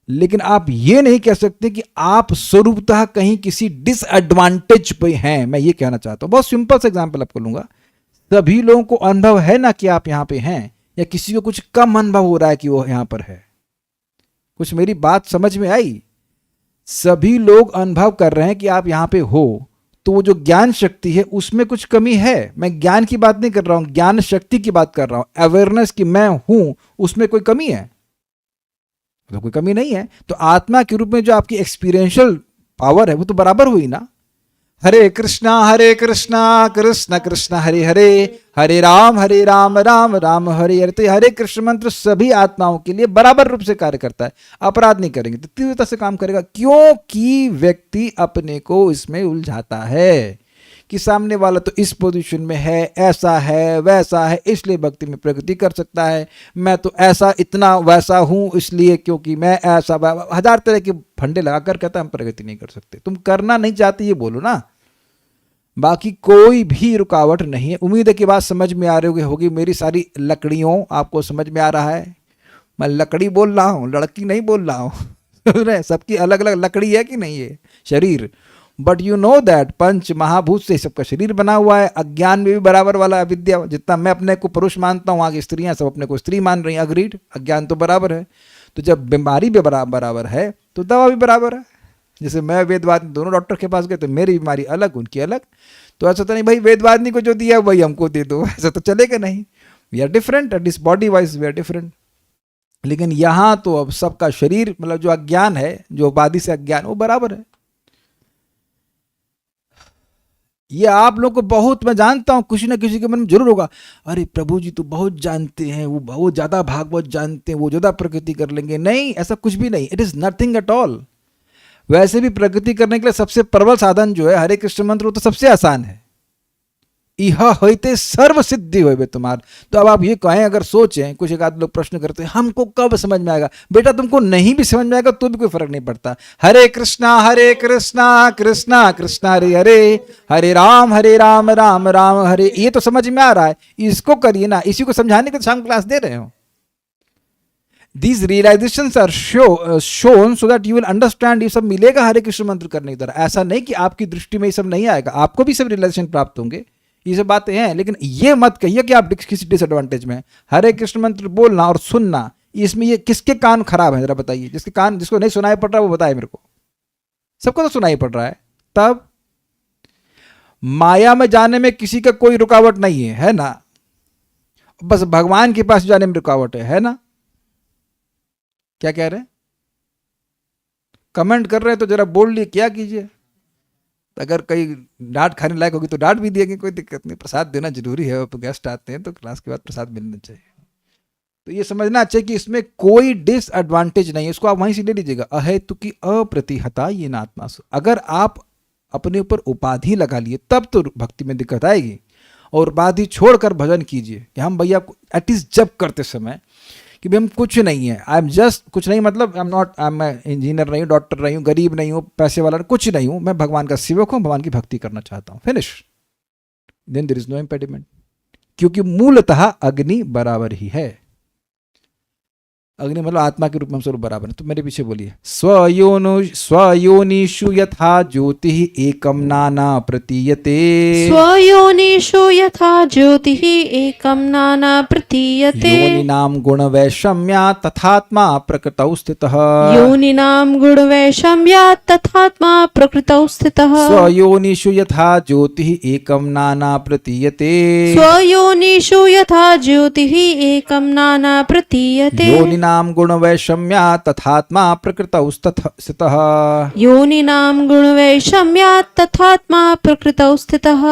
लेकिन आप ये नहीं कह सकते कि आप स्वरूपतः कहीं किसी डिसएडवांटेज पे हैं। मैं ये कहना चाहता हूं, बहुत सिंपल सा एग्जांपल आपको लूंगा। सभी लोगों को अनुभव है ना कि आप यहां पे हैं, या किसी को कुछ कम अनुभव हो रहा है कि वो यहां पर है? कुछ मेरी बात समझ में आई? सभी लोग अनुभव कर रहे हैं कि आप यहां पे हो, तो वो जो ज्ञान शक्ति है उसमें कुछ कमी है। मैं ज्ञान की बात नहीं कर रहा हूं, ज्ञान शक्ति की बात कर रहा हूं। अवेयरनेस कि मैं हूं, उसमें कोई कमी है? तो कोई कमी नहीं है। तो आत्मा के रूप में जो आपकी एक्सपीरियंशियल पावर है वो तो बराबर हुई ना। हरे कृष्णा कृष्ण कृष्ण हरे हरे, हरे राम राम राम हरे हरे। तो ये हरे कृष्ण मंत्र सभी आत्माओं के लिए बराबर रूप से कार्य करता है। अपराध नहीं करेंगे तो तीव्रता से काम करेगा, क्योंकि व्यक्ति अपने को इसमें उलझाता है कि सामने वाला तो इस पोजीशन में है, ऐसा है, वैसा है, इसलिए भक्ति में प्रगति कर सकता है। मैं तो ऐसा, इतना वैसा हूं, इसलिए क्योंकि मैं ऐसा, हजार तरह के फंडे लगाकर कहता हम प्रगति नहीं कर सकते। तुम करना नहीं चाहते ये बोलो ना, बाकी कोई भी रुकावट नहीं है। उम्मीद है कि बात समझ में आ रही होगी। मेरी सारी लकड़ियों आपको समझ में आ रहा है? मैं लकड़ी बोल रहा हूँ, लड़की नहीं बोल रहा हूँ। सबकी अलग अलग लकड़ी है कि नहीं है शरीर। बट यू नो दैट पंच महाभूत से सबका शरीर बना हुआ है। अज्ञान में भी बराबर वाला है विद्या। जितना मैं अपने को पुरुष मानता हूँ, वहाँ की स्त्रियां सब अपने को स्त्री मान रही हैं। अग्रीड, अज्ञान तो बराबर है। तो जब बीमारी भी बराबर है तो दवा भी बराबर है। जैसे मैं वेदवादी, दोनों डॉक्टर के पास गए तो मेरी बीमारी अलग, उनकी अलग। तो ऐसा तो नहीं भाई वेदवादी को जो दिया वही हमको दे दो, ऐसा तो चलेगा नहीं। वी आर डिफरेंट, एट इस body wise we are different. लेकिन यहाँ तो अब सबका शरीर, मतलब जो अज्ञान है, जो उपाधि से अज्ञान, वो बराबर है। ये आप लोग को बहुत, मैं जानता हूं किसी ना किसी के मन में जरूर होगा, अरे प्रभु जी तो बहुत जानते हैं, वो बहुत ज्यादा भागवत जानते हैं, वो ज्यादा प्रगति कर लेंगे। नहीं, ऐसा कुछ भी नहीं। It is nothing at all. वैसे भी प्रगति करने के लिए सबसे प्रबल साधन जो है हरे कृष्ण मंत्र, वो तो सबसे आसान है। इह होते सर्व सिद्धि होवे तुम्हार। तो अब आप ये कहें, अगर सोचें, कुछ एक आध लोग प्रश्न करते हैं हमको कब समझ में आएगा? बेटा तुमको नहीं भी समझ में आएगा तो भी कोई फर्क नहीं पड़ता। हरे कृष्णा कृष्णा कृष्णा हरे हरे, हरे राम राम राम हरे। ये तो समझ में आ रहा है, इसको करिए ना। इसी को समझाने के शाम क्लास दे रहे हो। These realizations are shown so that you will understand। ये सब मिलेगा हरे कृष्ण मंत्र करने की तरह। ऐसा नहीं कि आपकी दृष्टि में ये सब नहीं आएगा, आपको भी सब रियलाइजेशन प्राप्त होंगे, ये सब बातें हैं। लेकिन ये मत कहिए कि आप किसी डिसएडवांटेज में। हरे कृष्ण मंत्र बोलना और सुनना, इसमें ये किसके कान खराब है जरा बताइए? जिसके कान, जिसको नहीं सुनाई पड़ रहा वो बताए मेरे को। सबको तो सुनाई पड़ रहा है। तब माया में जाने में किसी का कोई रुकावट नहीं है ना? बस भगवान के पास जाने में रुकावट है ना? क्या कह रहे हैं? कमेंट कर रहे हैं तो जरा बोल लिए, क्या कीजिए। अगर कहीं डांट खाने लायक होगी तो डांट भी दिएंगे, कोई दिक्कत नहीं। प्रसाद देना जरूरी है, तो गेस्ट आते हैं तो क्लास के बाद प्रसाद मिलना चाहिए। तो ये समझना चाहिए कि इसमें कोई डिसएडवांटेज नहीं है। इसको आप वहीं से ले लीजिएगा। अहेतु की अप्रतिहता ये नात्मा। अगर आप अपने ऊपर उपाधि लगा लिए तब तो भक्ति में दिक्कत आएगी। और उपाधि छोड़कर भजन कीजिए कि हम भैया एटलीस्ट जब करते समय कि भाई हम कुछ नहीं है, आई एम जस्ट, कुछ नहीं मतलब मैं इंजीनियर नहीं हूँ, डॉक्टर नहीं हूँ, गरीब नहीं हूँ, पैसे वाला कुछ नहीं हूँ, मैं भगवान का सेवक हूँ, भगवान की भक्ति करना चाहता हूँ, finish. Then there is no impediment. क्योंकि मूलतः अग्नि बराबर ही है। अग्नि मतलब आत्मा के रूप में हम सब बराबर है। तो मेरे पीछे बोलिए, स्वयोनिषु यथा ज्योति एकम नाना प्रतीयते। स्वयोनिषु यथा ज्योतिः एकं नाना प्रतीयते। योनिनाम गुण वैषम्यात् तथात्मा प्रकृतौ स्थितः। योनिनाम गुणवैषम्यात् तथात्मा प्रकृतौ स्थितः। स्वयोनिषु यथा ज्योतिः एकम नाना प्रतीयते। स्वयोनिषु यथा ज्योतिः एकं नाना प्रतीयते। योनिनाम गुण वैषम्या तथात्मा प्रकृतौ स्थितः। योनिनां गुणवैषम्यात् तथात्मा प्रकृतौ स्थितः।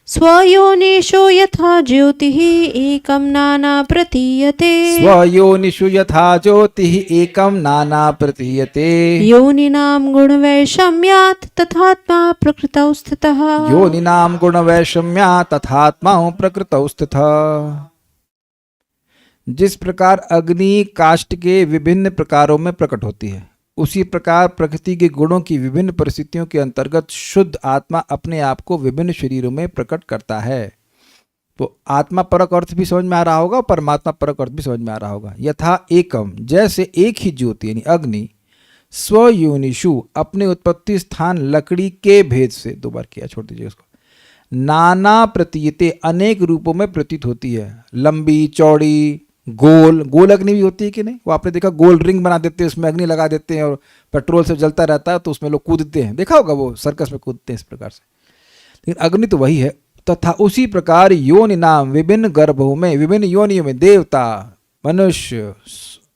स्वयोनिषु यथा ज्योतिः एकं नाना प्रतीयते। स्वयोनिषु यथा ज्योतिः एकं नाना प्रतीयते। योनिनां गुणवैषम्यात् तथात्मा प्रकृतौ स्थितः। योनिनाम गुण वैषम्या तथात्मा प्रकृतौ स्थितः। जिस प्रकार अग्नि काष्ठ के विभिन्न प्रकारों में प्रकट होती है, उसी प्रकार प्रकृति के गुणों की विभिन्न परिस्थितियों के अंतर्गत शुद्ध आत्मा अपने आप को विभिन्न शरीरों में प्रकट करता है। तो आत्मा परक अर्थ भी समझ में आ रहा होगा, परमात्मा परक अर्थ भी समझ में आ रहा होगा। यथा एकम, जैसे एक ही ज्योति यानी अग्नि, स्वयोनिषु अपने उत्पत्ति स्थान लकड़ी के भेद से, दो बार किया, छोड़ दीजिए उसको, नाना प्रतीयते अनेक रूपों में प्रतीत होती है। लंबी चौड़ी गोल, गोल अग्नि भी होती है कि नहीं? वो आपने देखा, गोल रिंग बना देते हैं, उसमें अग्नि लगा देते हैं और पेट्रोल से जलता रहता है, तो उसमें लोग कूदते हैं, देखा होगा, वो सर्कस में कूदते हैं इस प्रकार से। लेकिन अग्नि तो वही है। तथा उसी प्रकार योनि नाम विभिन्न गर्भों में, विभिन्न योनियों में देवता, मनुष्य,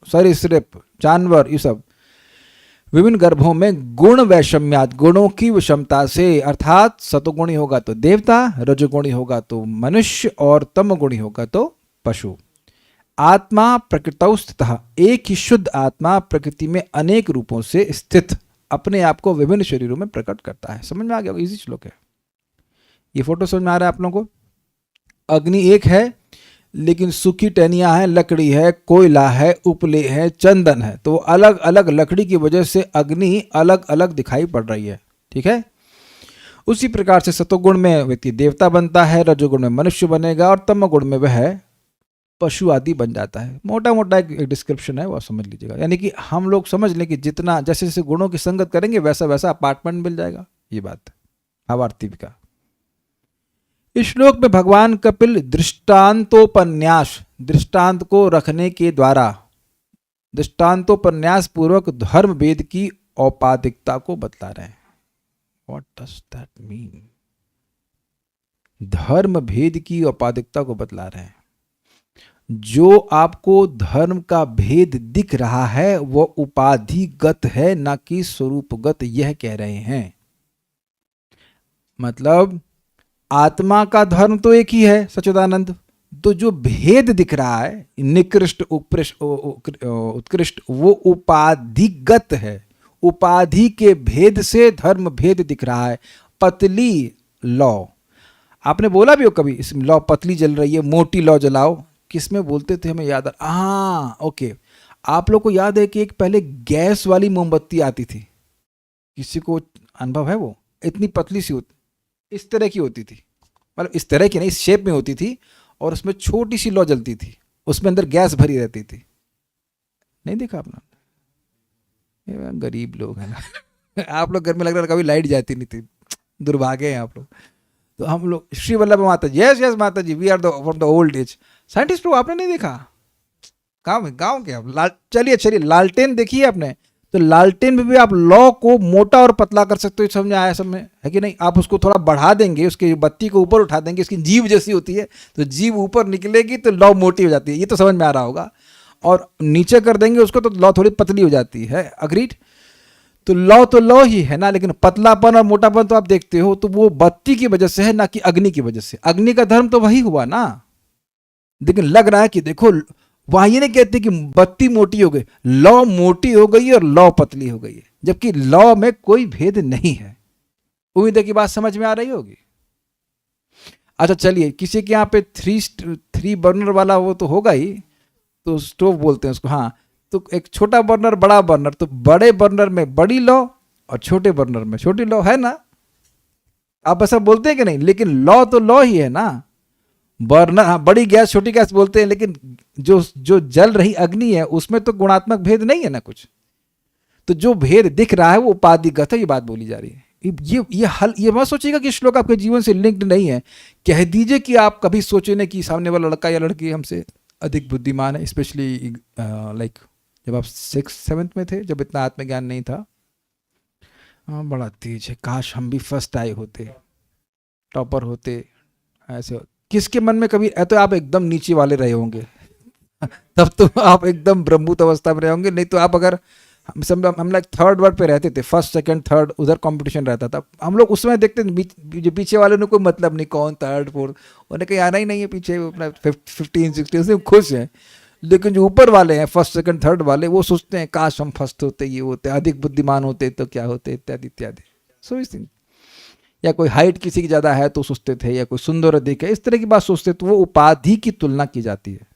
सरीसृप, जानवर, ये सब विभिन्न गर्भों में गुण वैषम्यात, गुणों की विषमता से, अर्थात सतोगुणी होगा तो देवता, रजोगुणी होगा तो मनुष्य और तमगुणी होगा तो पशु। आत्मा प्रकृतौ स्थितः, एक ही शुद्ध आत्मा प्रकृति में अनेक रूपों से स्थित अपने आप को विभिन्न शरीरों में प्रकट करता है। समझ में आ गया? इजी श्लोक है ये। फोटो समझ में आ रहा है आप लोगों को? अग्नि एक है, लेकिन सूखी टहनियाँ हैं, लकड़ी है, कोयला है, उपले है, चंदन है, तो अलग अलग लकड़ी की वजह से अग्नि अलग अलग दिखाई पड़ रही है। ठीक है? उसी प्रकार से सतोगुण में व्यक्ति देवता बनता है, रजोगुण में मनुष्य बनेगा और तमोगुण में वह पशु आदि बन जाता है। मोटा मोटा एक डिस्क्रिप्शन है, वो समझ लीजिएगा। यानी कि हम लोग समझ लें कि जितना जैसे जैसे गुणों की संगत करेंगे वैसा वैसा अपार्टमेंट मिल जाएगा। ये बात भावार्थी का। इस श्लोक में भगवान कपिल दृष्टांतोपन्यास, दृष्टांत को रखने के द्वारा दृष्टांतोपन्यास पूर्वक धर्म भेद की औपाधिकता को बतला रहे हैं। What does that mean? धर्म भेद की औपाधिकता को बतला रहे हैं। जो आपको धर्म का भेद दिख रहा है वह उपाधिगत है, ना कि स्वरूपगत, यह कह रहे हैं। मतलब आत्मा का धर्म तो एक ही है, सच्चिदानंद, तो जो भेद दिख रहा है निकृष्ट उत्कृष्ट, वो उपाधिगत है। उपाधि के भेद से धर्म भेद दिख रहा है। पतली लौ, आपने बोला भी हो कभी, इस लौ पतली जल रही है, मोटी लौ जलाओ, किसमें बोलते थे हमें याद आ, हाँ ओके, आप लोग को याद है कि एक पहले गैस वाली मोमबत्ती आती थी, किसी को अनुभव है? वो इतनी पतली सी होती, इस तरह की होती थी, मतलब इस तरह की नहीं, इस शेप में होती थी, और उसमें छोटी सी लौ जलती थी, उसमें अंदर गैस भरी रहती थी। नहीं देखा आपने? गरीब लोग हैं ना आप लोग घर में लग रहा है कभी लाइट जाती नहीं थी, दुर्भाग्य हैं आप लोग। तो हम लोग श्री वल्लभ माता जी, यस यस माता जी, we are from the old age. Scientist लोग आपने नहीं देखा? गाँव के आप चलिए लालटेन देखिए आपने, तो लालटेन में भी आप लौ को मोटा और पतला कर सकते हो। समझ आया? सब में है कि नहीं? आप उसको थोड़ा बढ़ा देंगे, उसकी बत्ती को ऊपर उठा देंगे, इसकी जीभ जैसी होती है, तो जीभ ऊपर निकलेगी तो लौ मोटी हो जाती है, ये तो समझ में आ रहा होगा। और नीचे कर देंगे उसको तो लौ थोड़ी पतली हो जाती है। अग्रीड? तो लौ ही है ना, लेकिन पतलापन और मोटापन तो आप देखते हो, तो वो बत्ती की वजह से है, ना कि अग्नि की वजह से। अग्नि का धर्म तो वही हुआ ना, लेकिन लग रहा है कि देखो वहां ये नहीं कहते कि बत्ती मोटी हो गई, लौ मोटी हो गई और लौ पतली हो गई है, जबकि लौ में कोई भेद नहीं है। उम्मीद है कि बात समझ में आ रही होगी। अच्छा चलिए, किसी के यहाँ पे थ्री बर्नर वाला वो तो होगा ही, तो स्टोव बोलते हैं उसको, हाँ, तो एक छोटा बर्नर, बड़ा बर्नर, तो बड़े बर्नर में बड़ी लौ और छोटे बर्नर में छोटी लौ, है ना? आप ऐसा बोलते हैं कि नहीं? लेकिन लौ तो लौ ही है ना। बर्नर, हाँ, बड़ी गैस छोटी गैस बोलते हैं, लेकिन जो जल रही अग्नि है उसमें तो गुणात्मक भेद नहीं है ना कुछ। तो जो भेद दिख रहा है वो उपाधिगत है, ये बात बोली जा रही है। ये मत सोचिएगा कि श्लोक आपके जीवन से लिंक्ड नहीं है। कह दीजिए कि आप कभी सोचे नहीं कि सामने वाला लड़का या लड़की हमसे अधिक बुद्धिमान है, स्पेशली लाइक जब आप 6th-7th में थे, जब इतना आत्मज्ञान नहीं था। हाँ, बड़ा तेज है, काश हम भी फर्स्ट आए होते, टॉपर होते, ऐसे। किसके मन में कभी, तो आप एकदम नीचे वाले रहे होंगे, तब तो आप एकदम ब्रह्मभूत अवस्था में रहोगे। नहीं तो आप अगर हम लाइक थर्ड वर्ड पे रहते थे, फर्स्ट सेकंड थर्ड, उधर कंपटीशन रहता था, हम लोग उसमें देखते थे जो पीछे वाले ने कोई मतलब नहीं कौन थर्ड फोर्थ, उन्हें कहीं आना ही नहीं है पीछे, अपना 15 16 से खुश हैं। लेकिन जो ऊपर वाले हैं फर्स्ट सेकंड थर्ड वाले, वो सोचते हैं काश हम फर्स्ट होते, ये होते, अधिक बुद्धिमान होते तो क्या होते, इत्यादि इत्यादि। सो इस थिंग, या कोई हाइट किसी की ज़्यादा है तो सोचते थे, या कोई सुंदर अधिक है, इस तरह की बात सोचते, तो वो उपाधि की तुलना की जाती है।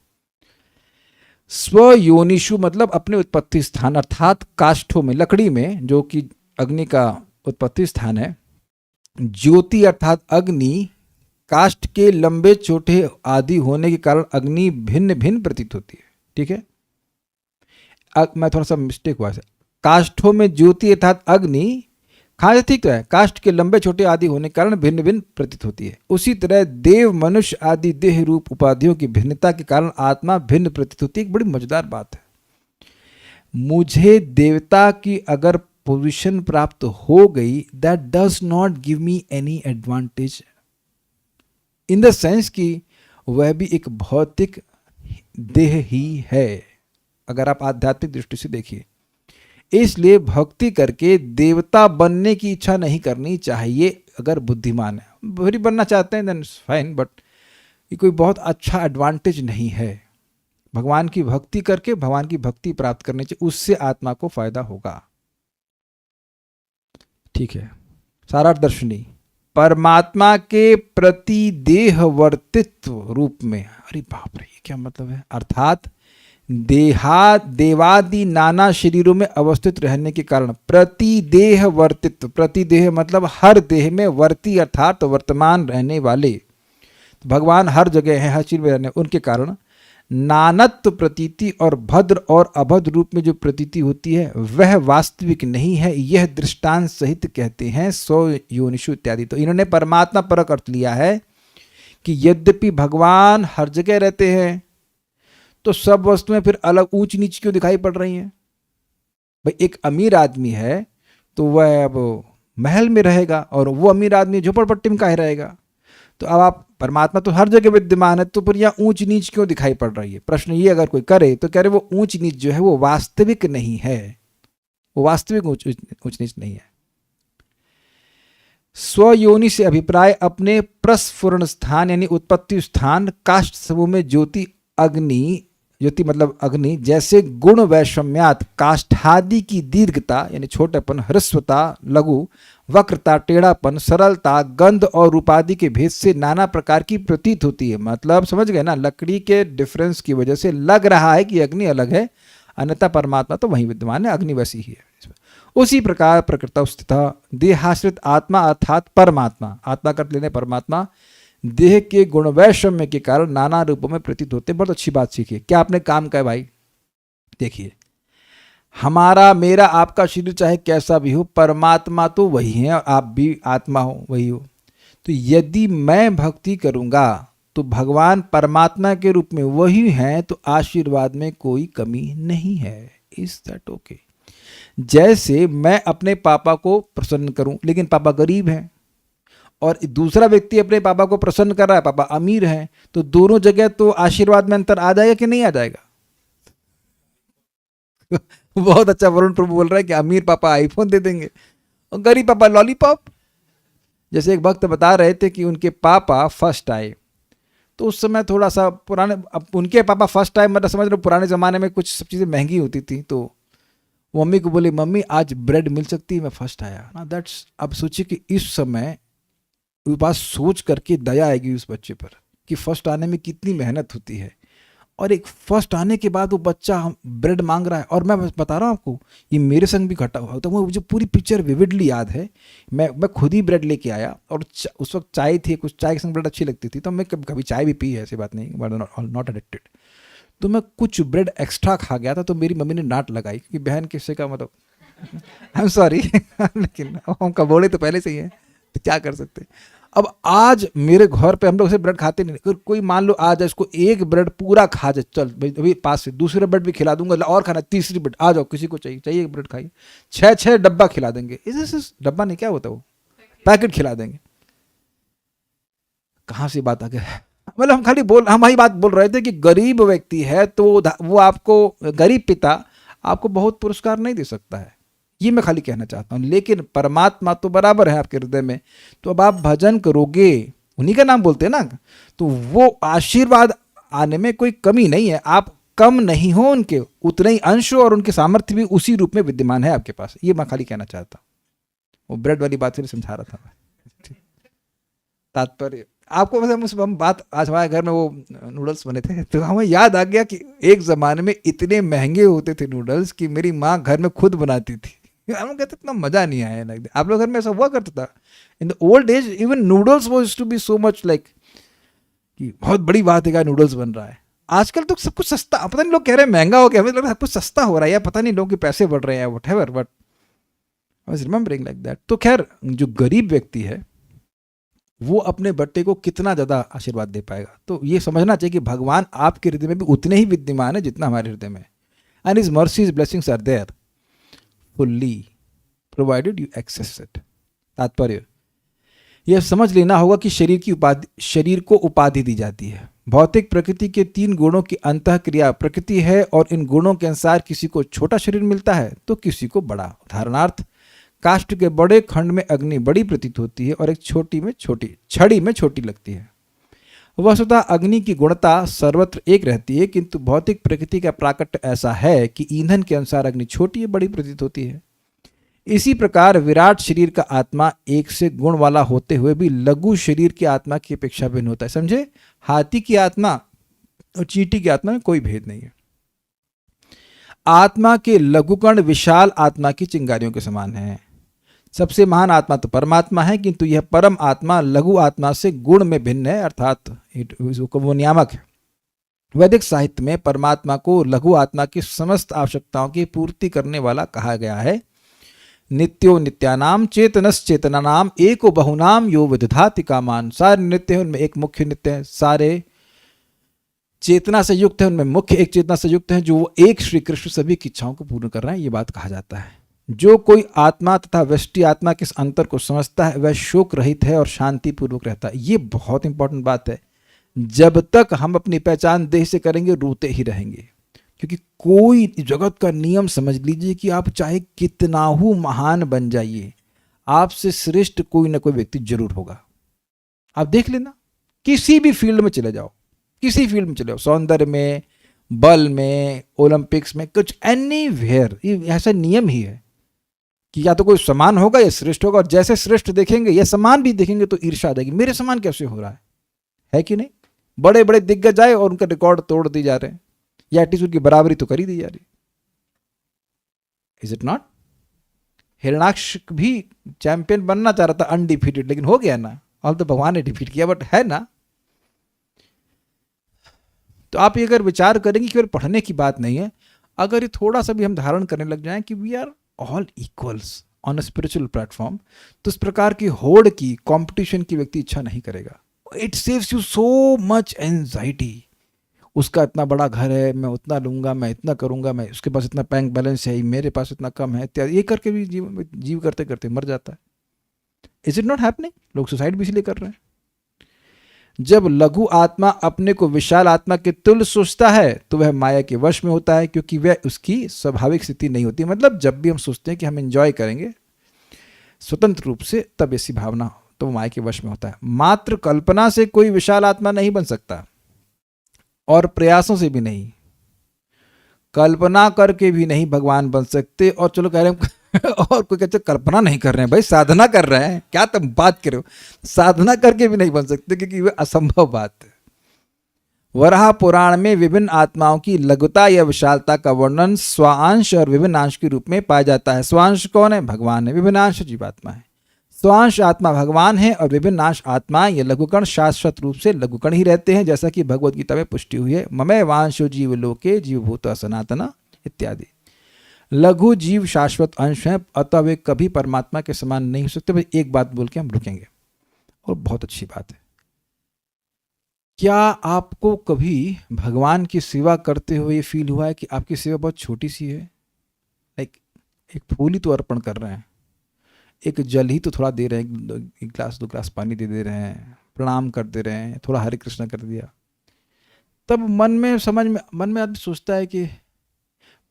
स्वयोनिषु मतलब अपने उत्पत्ति स्थान, अर्थात काष्ठों में, लकड़ी में, जो कि अग्नि का उत्पत्ति स्थान है। ज्योति अर्थात अग्नि, काष्ठ के लंबे छोटे आदि होने के कारण अग्नि भिन्न भिन्न प्रतीत होती है। ठीक है, मैं थोड़ा सा मिस्टेक हुआ है, काष्ठों में ज्योति अर्थात अग्नि, हाँ ठीक तो है, काष्ठ के लंबे छोटे आदि होने के कारण भिन्न भिन्न प्रतीत होती है। उसी तरह देव मनुष्य आदि देह रूप उपाधियों की भिन्नता के कारण आत्मा भिन्न प्रतीत होती है। एक बड़ी मजेदार बात है, मुझे देवता की अगर पोजीशन प्राप्त हो गई, that does not give me any advantage, in the sense कि वह भी एक भौतिक देह ही है, अगर आप आध्यात्मिक दृष्टि से देखिए। इसलिए भक्ति करके देवता बनने की इच्छा नहीं करनी चाहिए। अगर बुद्धिमान है, बुरी बनना चाहते हैं देन फाइन, बट ये कोई बहुत अच्छा एडवांटेज नहीं है। भगवान की भक्ति करके भगवान की भक्ति प्राप्त करने चाहिए, उससे आत्मा को फायदा होगा। ठीक है, सारार्थ दर्शनी, परमात्मा के प्रति देहवर्तित्व रूप में, अरे बाप रे ये क्या मतलब है, अर्थात देवादि नाना शरीरों में अवस्थित रहने के कारण प्रतिदेह वर्तित्व, प्रतिदेह मतलब हर देह में, वर्ती अर्थात वर्तमान रहने वाले, भगवान हर जगह है, हर चीज में रहने, उनके कारण नानत्व प्रतीति और भद्र और अभद्र रूप में जो प्रतीति होती है वह वास्तविक नहीं है, यह दृष्टांत सहित कहते हैं सो योनिषु इत्यादि। तो इन्होंने परमात्मा परक अर्थ लिया है कि यद्यपि भगवान हर जगह रहते हैं, तो सब वस्तुएं फिर अलग ऊंच नीच क्यों दिखाई पड़ रही हैं? भाई एक अमीर आदमी है तो वह अब महल में रहेगा, और वो अमीर आदमी झोपड़पट्टी में काहे रहेगा? तो अब आप, परमात्मा तो हर जगह विद्यमान है, तो फिर यहाँ ऊंच नीच क्यों दिखाई पड़ रही है? प्रश्न ये अगर कोई करे तो कह रहे वो ऊंच नीच जो है वो वास्तविक नहीं है, वो वास्तविक ऊंच नीच नहीं है। स्वयोनि से अभिप्राय अपने प्रस्फुरण स्थान यानी उत्पत्ति स्थान काष्ठ समूह में ज्योति अग्नि, ज्योति मतलब अग्नि, जैसे गुण वैषम्यात काष्ठादि की दीर्घता यानी छोटेपन, ह्रस्वता, लघु, वक्रता, टेढ़ापन, सरलता, गंध और रूपादि के भेद से नाना प्रकार की प्रतीत होती है। मतलब समझ गए ना, लकड़ी के डिफरेंस की वजह से लग रहा है कि अग्नि अलग है, अन्यथा परमात्मा तो वहीं विद्यमान है, अग्नि वैसी ही है। उसी प्रकार प्रकृता स्थिता देहाश्रित आत्मा अर्थात परमात्मा, आत्मा कर लेने परमात्मा, देह के गुण वैषम्य के कारण नाना रूपों में प्रतीत होते हैं। बहुत अच्छी बात सीखिए, क्या आपने काम किया भाई? देखिए, हमारा, मेरा, आपका शरीर चाहे कैसा भी हो, परमात्मा तो वही है, और आप भी आत्मा हो, वही हो। तो यदि मैं भक्ति करूंगा तो भगवान परमात्मा के रूप में वही हैं, तो आशीर्वाद में कोई कमी नहीं है। Is that okay? जैसे मैं अपने पापा को प्रसन्न करूं, लेकिन पापा गरीब हैं, और दूसरा व्यक्ति अपने पापा को प्रसन्न कर रहा है, पापा अमीर हैं, तो दोनों जगह तो आशीर्वाद में अंतर आ जाएगा कि नहीं आ जाएगा? बहुत अच्छा वरुण प्रभु बोल रहा है कि अमीर पापा आईफोन दे देंगे और गरीब पापा लॉलीपॉप। जैसे एक भक्त बता रहे थे कि उनके पापा फर्स्ट आए, तो उस समय थोड़ा सा पुराने, अब उनके पापा फर्स्ट आए मतलब समझ लो पुराने ज़माने में कुछ सब चीज़ें महंगी होती थी, तो मम्मी को बोले मम्मी आज ब्रेड मिल सकती है, मैं फर्स्ट आया ना। दैट्स, अब सोचिए कि इस समय बात सोच करके दया आएगी उस बच्चे पर कि फर्स्ट आने में कितनी मेहनत होती है, और एक फर्स्ट आने के बाद वो बच्चा ब्रेड मांग रहा है। और मैं बता रहा हूँ आपको, ये मेरे संग भी घटा हुआ, तो मुझे पूरी पिक्चर विविडली याद है। मैं खुद ही ब्रेड लेके आया, और उस वक्त चाय थी, कुछ चाय के संग ब्रेड अच्छी लगती थी, तो मैं कभी चाय भी पी है, ऐसी बात नहीं, बट नॉट एडिक्टेड। तो मैं कुछ ब्रेड एक्स्ट्रा खा गया था, तो मेरी मम्मी ने डांट लगाई कि बहन किससे का मतलब आई एम सॉरी लेकिन हम कबोड़े तो पहले से ही हैं, तो क्या कर सकते। अब आज मेरे घर पे हम लोग से ब्रेड खाते नहीं, अगर कोई मान लो आज इसको एक ब्रेड पूरा खा जाए, चल भाई अभी पास से दूसरे ब्रेड भी खिला दूंगा, और खाना तीसरी ब्रेड, आ जाओ किसी को चाहिए एक ब्रेड खाइए, 6 डब्बा खिला देंगे। इस डब्बा नहीं, क्या होता वो पैकेट खिला देंगे। कहाँ से बात आ गया? मतलब हम वही बात बोल रहे थे कि गरीब व्यक्ति है तो वो आपको, गरीब पिता आपको बहुत पुरस्कार नहीं दे सकता है, ये मैं खाली कहना चाहता हूँ। लेकिन परमात्मा तो बराबर है आपके हृदय में, तो अब आप भजन करोगे, उन्हीं का नाम बोलते हैं ना, तो वो आशीर्वाद आने में कोई कमी नहीं है। आप कम नहीं हो उनके, उतने ही अंश हो और उनके सामर्थ्य भी उसी रूप में विद्यमान है आपके पास, ये मैं खाली कहना चाहता हूँ। वो ब्रेड वाली बात से समझा रहा था मैं। तात्पर्य आपको, मतलब हम बात, आज हमारे घर में वो नूडल्स बने थे तो हमें याद आ गया कि एक ज़माने में इतने महंगे होते थे नूडल्स कि मेरी माँ घर में खुद बनाती थी। हम लोग कहते इतना मज़ा नहीं आया लगता। आप लोग घर में ऐसा हुआ करता था? In the old age even noodles was to be so much like कि बहुत बड़ी बात है, क्या नूडल्स बन रहा है। आजकल तो सब कुछ सस्ता, पता नहीं लोग कह रहे हैं महंगा हो गया, हमें लग रहा है सब कुछ सस्ता हो रहा है, या पता नहीं लोगों के पैसे बढ़ रहे हैं, whatever, but I was remembering like that. तो खैर, जो गरीब व्यक्ति है वो अपने बट्टे को कितना ज़्यादा आशीर्वाद दे पाएगा। तो ये समझना चाहिए कि भगवान आपके हृदय में भी उतने ही विद्यमान है जितना हमारे हृदय में, and his mercies blessings are there fully provided you access it. तात्पर्य यह समझ लेना होगा कि शरीर को उपाधि दी जाती है। भौतिक प्रकृति के 3 गुणों की अंतःक्रिया प्रकृति है, और इन गुणों के अनुसार किसी को छोटा शरीर मिलता है तो किसी को बड़ा। उदाहरणार्थ, काष्ठ के बड़े खंड में अग्नि बड़ी प्रतीत होती है और एक छड़ी में छोटी लगती है। वस्तुतः अग्नि की गुणता सर्वत्र एक रहती है, किंतु भौतिक प्रकृति का प्राकट्य ऐसा है कि ईंधन के अनुसार अग्नि छोटी या बड़ी प्रतीत होती है। इसी प्रकार विराट शरीर का आत्मा एक से गुण वाला होते हुए भी लघु शरीर की आत्मा की अपेक्षा भिन्न होता है। समझे? हाथी की आत्मा और चींटी की आत्मा में कोई भेद नहीं है। आत्मा के लघुकण विशाल आत्मा की चिंगारियों के समान है। सबसे महान आत्मा तो परमात्मा है, किंतु यह परम आत्मा लघु आत्मा से गुण में भिन्न है, अर्थात वो नियामक है। वैदिक साहित्य में परमात्मा को लघु आत्मा की समस्त आवश्यकताओं की पूर्ति करने वाला कहा गया है। नित्यो नित्यानाम चेतनस चेतनानाम एको बहुनाम यो विदधाति कामान। सारे नित्य है, उनमें एक मुख्य नित्य है। सारे चेतना से युक्त है, उनमें मुख्य एक चेतना से युक्त है, जो एक श्री कृष्ण सभी की इच्छाओं को पूर्ण कर रहे हैं, ये बात कहा जाता है। जो कोई आत्मा तथा व्यष्टि आत्मा के अंतर को समझता है वह शोक रहित है और शांति पूर्वक रहता है। ये बहुत इंपॉर्टेंट बात है। जब तक हम अपनी पहचान देह से करेंगे रोते ही रहेंगे, क्योंकि कोई जगत का नियम समझ लीजिए कि आप चाहे कितना ही महान बन जाइए, आपसे श्रेष्ठ कोई ना कोई व्यक्ति जरूर होगा। आप देख लेना, किसी भी फील्ड में चले जाओ, किसी फील्ड में चले जाओ, सौंदर्य में, बल में, ओलंपिक्स में, कुछ एनीवेयर, ये ऐसा नियम ही है कि या तो कोई समान होगा या श्रेष्ठ होगा। और जैसे श्रेष्ठ देखेंगे या समान भी देखेंगे तो ईर्ष्या आ जाएगी, मेरे समान कैसे हो रहा है कि नहीं? बड़े बड़े दिग्गज आए और उनका रिकॉर्ड तोड़ दी जा रहे हैं, या एटीट्यूड की बराबरी तो कर ही दी जा रही। Is it not? हिरणाक्ष भी चैंपियन बनना चाह रहा था, अनडिफीटेड, लेकिन हो गया ना, ऑल तो भगवान ने डिफीट किया, बट है ना। तो आप ये अगर विचार करेंगे कि केवल पढ़ने की बात नहीं है, अगर ये थोड़ा सा भी हम धारण करने लग जाएं कि we are all equals on a spiritual platform, तो इस प्रकार की होड़ की, कंपटीशन की व्यक्ति इच्छा नहीं करेगा। It saves you so much anxiety. उसका इतना बड़ा घर है, मैं उतना लूंगा, मैं इतना करूंगा, मैं उसके पास इतना बैंक बैलेंस है, मेरे पास इतना कम है इत्यादि, ये करके भी जीव करते करते मर जाता है। Is it not happening? लोग सुसाइड भी इसलिए कर रहे हैं। जब लघु आत्मा अपने को विशाल आत्मा के तुल्य सोचता है तो वह माया के वश में होता है, क्योंकि वह उसकी स्वाभाविक स्थिति नहीं होती। मतलब जब भी हम सोचते हैं कि हम एंजॉय करेंगे स्वतंत्र रूप से, तब ऐसी भावना तो वो माया के वश में होता है। मात्र कल्पना से कोई विशाल आत्मा नहीं बन सकता, और प्रयासों से भी नहीं, कल्पना करके भी नहीं भगवान बन सकते। और चलो कह रहे हैं और कोई कहते कल्पना नहीं कर रहे हैं, भाई साधना कर रहे हैं, क्या तुम बात कर रहे हो? साधना करके भी नहीं बन सकते, क्योंकि वह असंभव बात है। वराह पुराण में विभिन्न आत्माओं की लघुता या विशालता का वर्णन स्वांश और विभिन्न अंश के रूप में पाया जाता है। स्वांश कौन है? भगवान है। विभिन्न अंश जीवात्मा है। स्वांश आत्मा भगवान है और विभिन्न अंश आत्माएं या लघुकण शाश्वत रूप से लघुकण ही रहते हैं, जैसा कि भगवद गीता में पुष्टि हुई है, ममे वांशो जीव लोके जीवभूत सनातना इत्यादि। लघु जीव शाश्वत अंश हैं, अतः वे कभी परमात्मा के समान नहीं हो सकते। भाई एक बात बोल के हम रुकेंगे, और बहुत अच्छी बात है। क्या आपको कभी भगवान की सेवा करते हुए ये फील हुआ है कि आपकी सेवा बहुत छोटी सी है? लाइक एक फूल ही तो अर्पण कर रहे हैं, एक जल ही तो थोड़ा दे रहे हैं, 1 गिलास 2 गिलास पानी दे रहे हैं, प्रणाम कर दे रहे हैं, थोड़ा हरे कृष्णा कर दिया, तब मन में आदमी सोचता है कि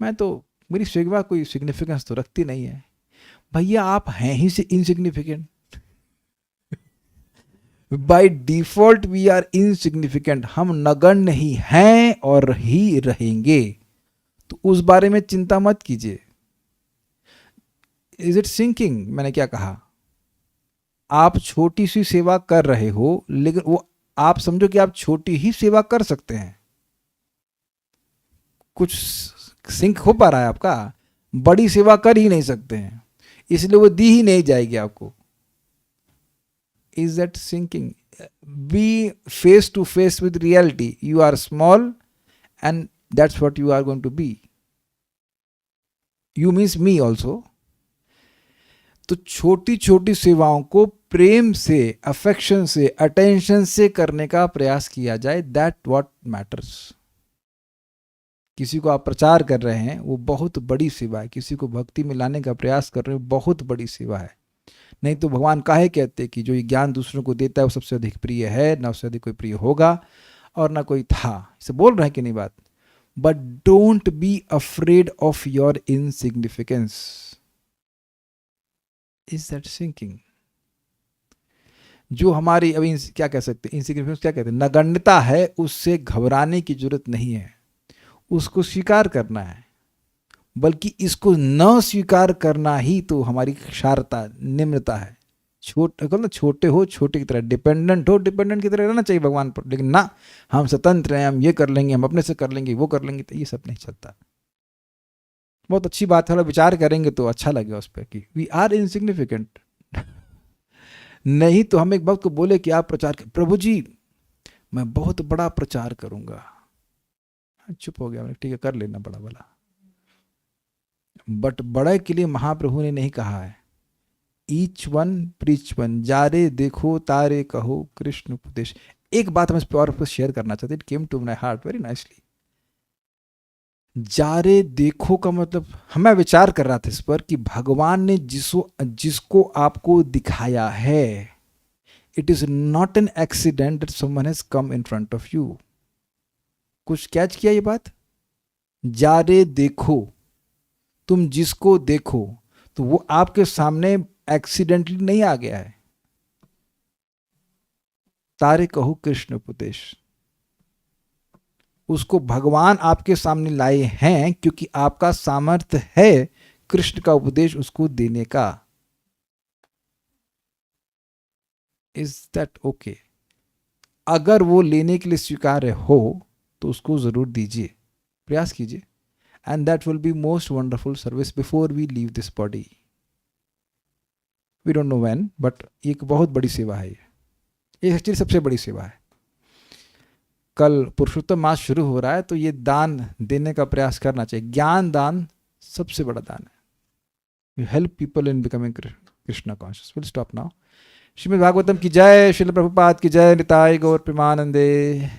मैं तो, मेरी सेवा कोई सिग्निफिकेंस तो रखती नहीं है। भैया आप हैं ही से insignificant, by default we are insignificant, हम नगण्य ही हैं और ही रहेंगे। तो उस बारे में चिंता मत कीजिए। Is it sinking? मैंने क्या कहा? आप छोटी सी सेवा कर रहे हो, लेकिन वो आप समझो कि आप छोटी ही सेवा कर सकते हैं। कुछ सिंक हो पा रहा है आपका? बड़ी सेवा कर ही नहीं सकते हैं, इसलिए वो दी ही नहीं जाएगी आपको। Is that sinking? Be face to face with reality. You are small and that's what you are going to be. You means me also. तो छोटी छोटी सेवाओं को प्रेम से, अफेक्शन से, अटेंशन से करने का प्रयास किया जाए। That what matters. किसी को आप प्रचार कर रहे हैं, वो बहुत बड़ी सेवा है। किसी को भक्ति में लाने का प्रयास कर रहे हो, बहुत बड़ी सेवा है। नहीं तो भगवान काहे कहते कि जो ये ज्ञान दूसरों को देता है वो सबसे अधिक प्रिय है, ना उससे अधिक कोई प्रिय होगा और ना कोई था। इसे बोल रहे हैं कि नहीं बात? But don't be afraid of your insignificance. Is that sinking? जो हमारी अभी क्या कह सकते हैं, इनसिग्निफिकेंस क्या कहते हैं, नगण्यता है, उससे घबराने की जरूरत नहीं है, उसको स्वीकार करना है। बल्कि इसको न स्वीकार करना ही तो हमारी क्षारता, निम्रता है। छोटे हो, छोटे की तरह, डिपेंडेंट हो, डिपेंडेंट की तरह रहना चाहिए भगवान पर। लेकिन ना, हम स्वतंत्र हैं, हम ये कर लेंगे, हम अपने से कर लेंगे, वो कर लेंगे, तो ये सब नहीं चलता। बहुत अच्छी बात है, थोड़ा विचार करेंगे तो अच्छा लगेगा उस पर कि वी आर इनसिग्निफिकेंट। नहीं तो हम एक वक्त को बोले कि आप प्रचार कर, प्रभु जी मैं बहुत बड़ा प्रचार करूंगा। चुप हो गया, ठीक है कर लेना बड़ा बड़ा। बट बड़े के लिए महाप्रभु ने नहीं कहा है। ईच वन प्रीच वन, जारे देखो तारे कहो कृष्ण उपदेश। एक बात हम इस पर और शेयर करना चाहते, it came to my heart very nicely. जारे देखो का मतलब, मैं विचार कर रहा था इस पर कि भगवान ने जिसको आपको दिखाया है, it is not an accident that someone has come in front of you. कुछ कैच किया ये बात? जारे देखो, तुम जिसको देखो, तो वो आपके सामने एक्सीडेंटली नहीं आ गया है। तारे कहो कृष्ण उपदेश, उसको भगवान आपके सामने लाए हैं क्योंकि आपका सामर्थ्य है कृष्ण का उपदेश उसको देने का। Is that okay? अगर वो लेने के लिए स्वीकार्य हो तो उसको जरूर दीजिए, प्रयास कीजिए। And that will be most wonderful service before we leave this body. We don't know when, but एक बहुत बड़ी सेवा है ये एक्चुअली सबसे बड़ी सेवा है। कल पुरुषोत्तम मास शुरू हो रहा है, तो ये दान देने का प्रयास करना चाहिए। ज्ञान दान सबसे बड़ा दान है। You help people in becoming Krishna conscious. We'll stop now. Shrimad Bhagavatam की जय, श्रील प्रभुपाद की जय, निताय गौर प्रेमानंदे।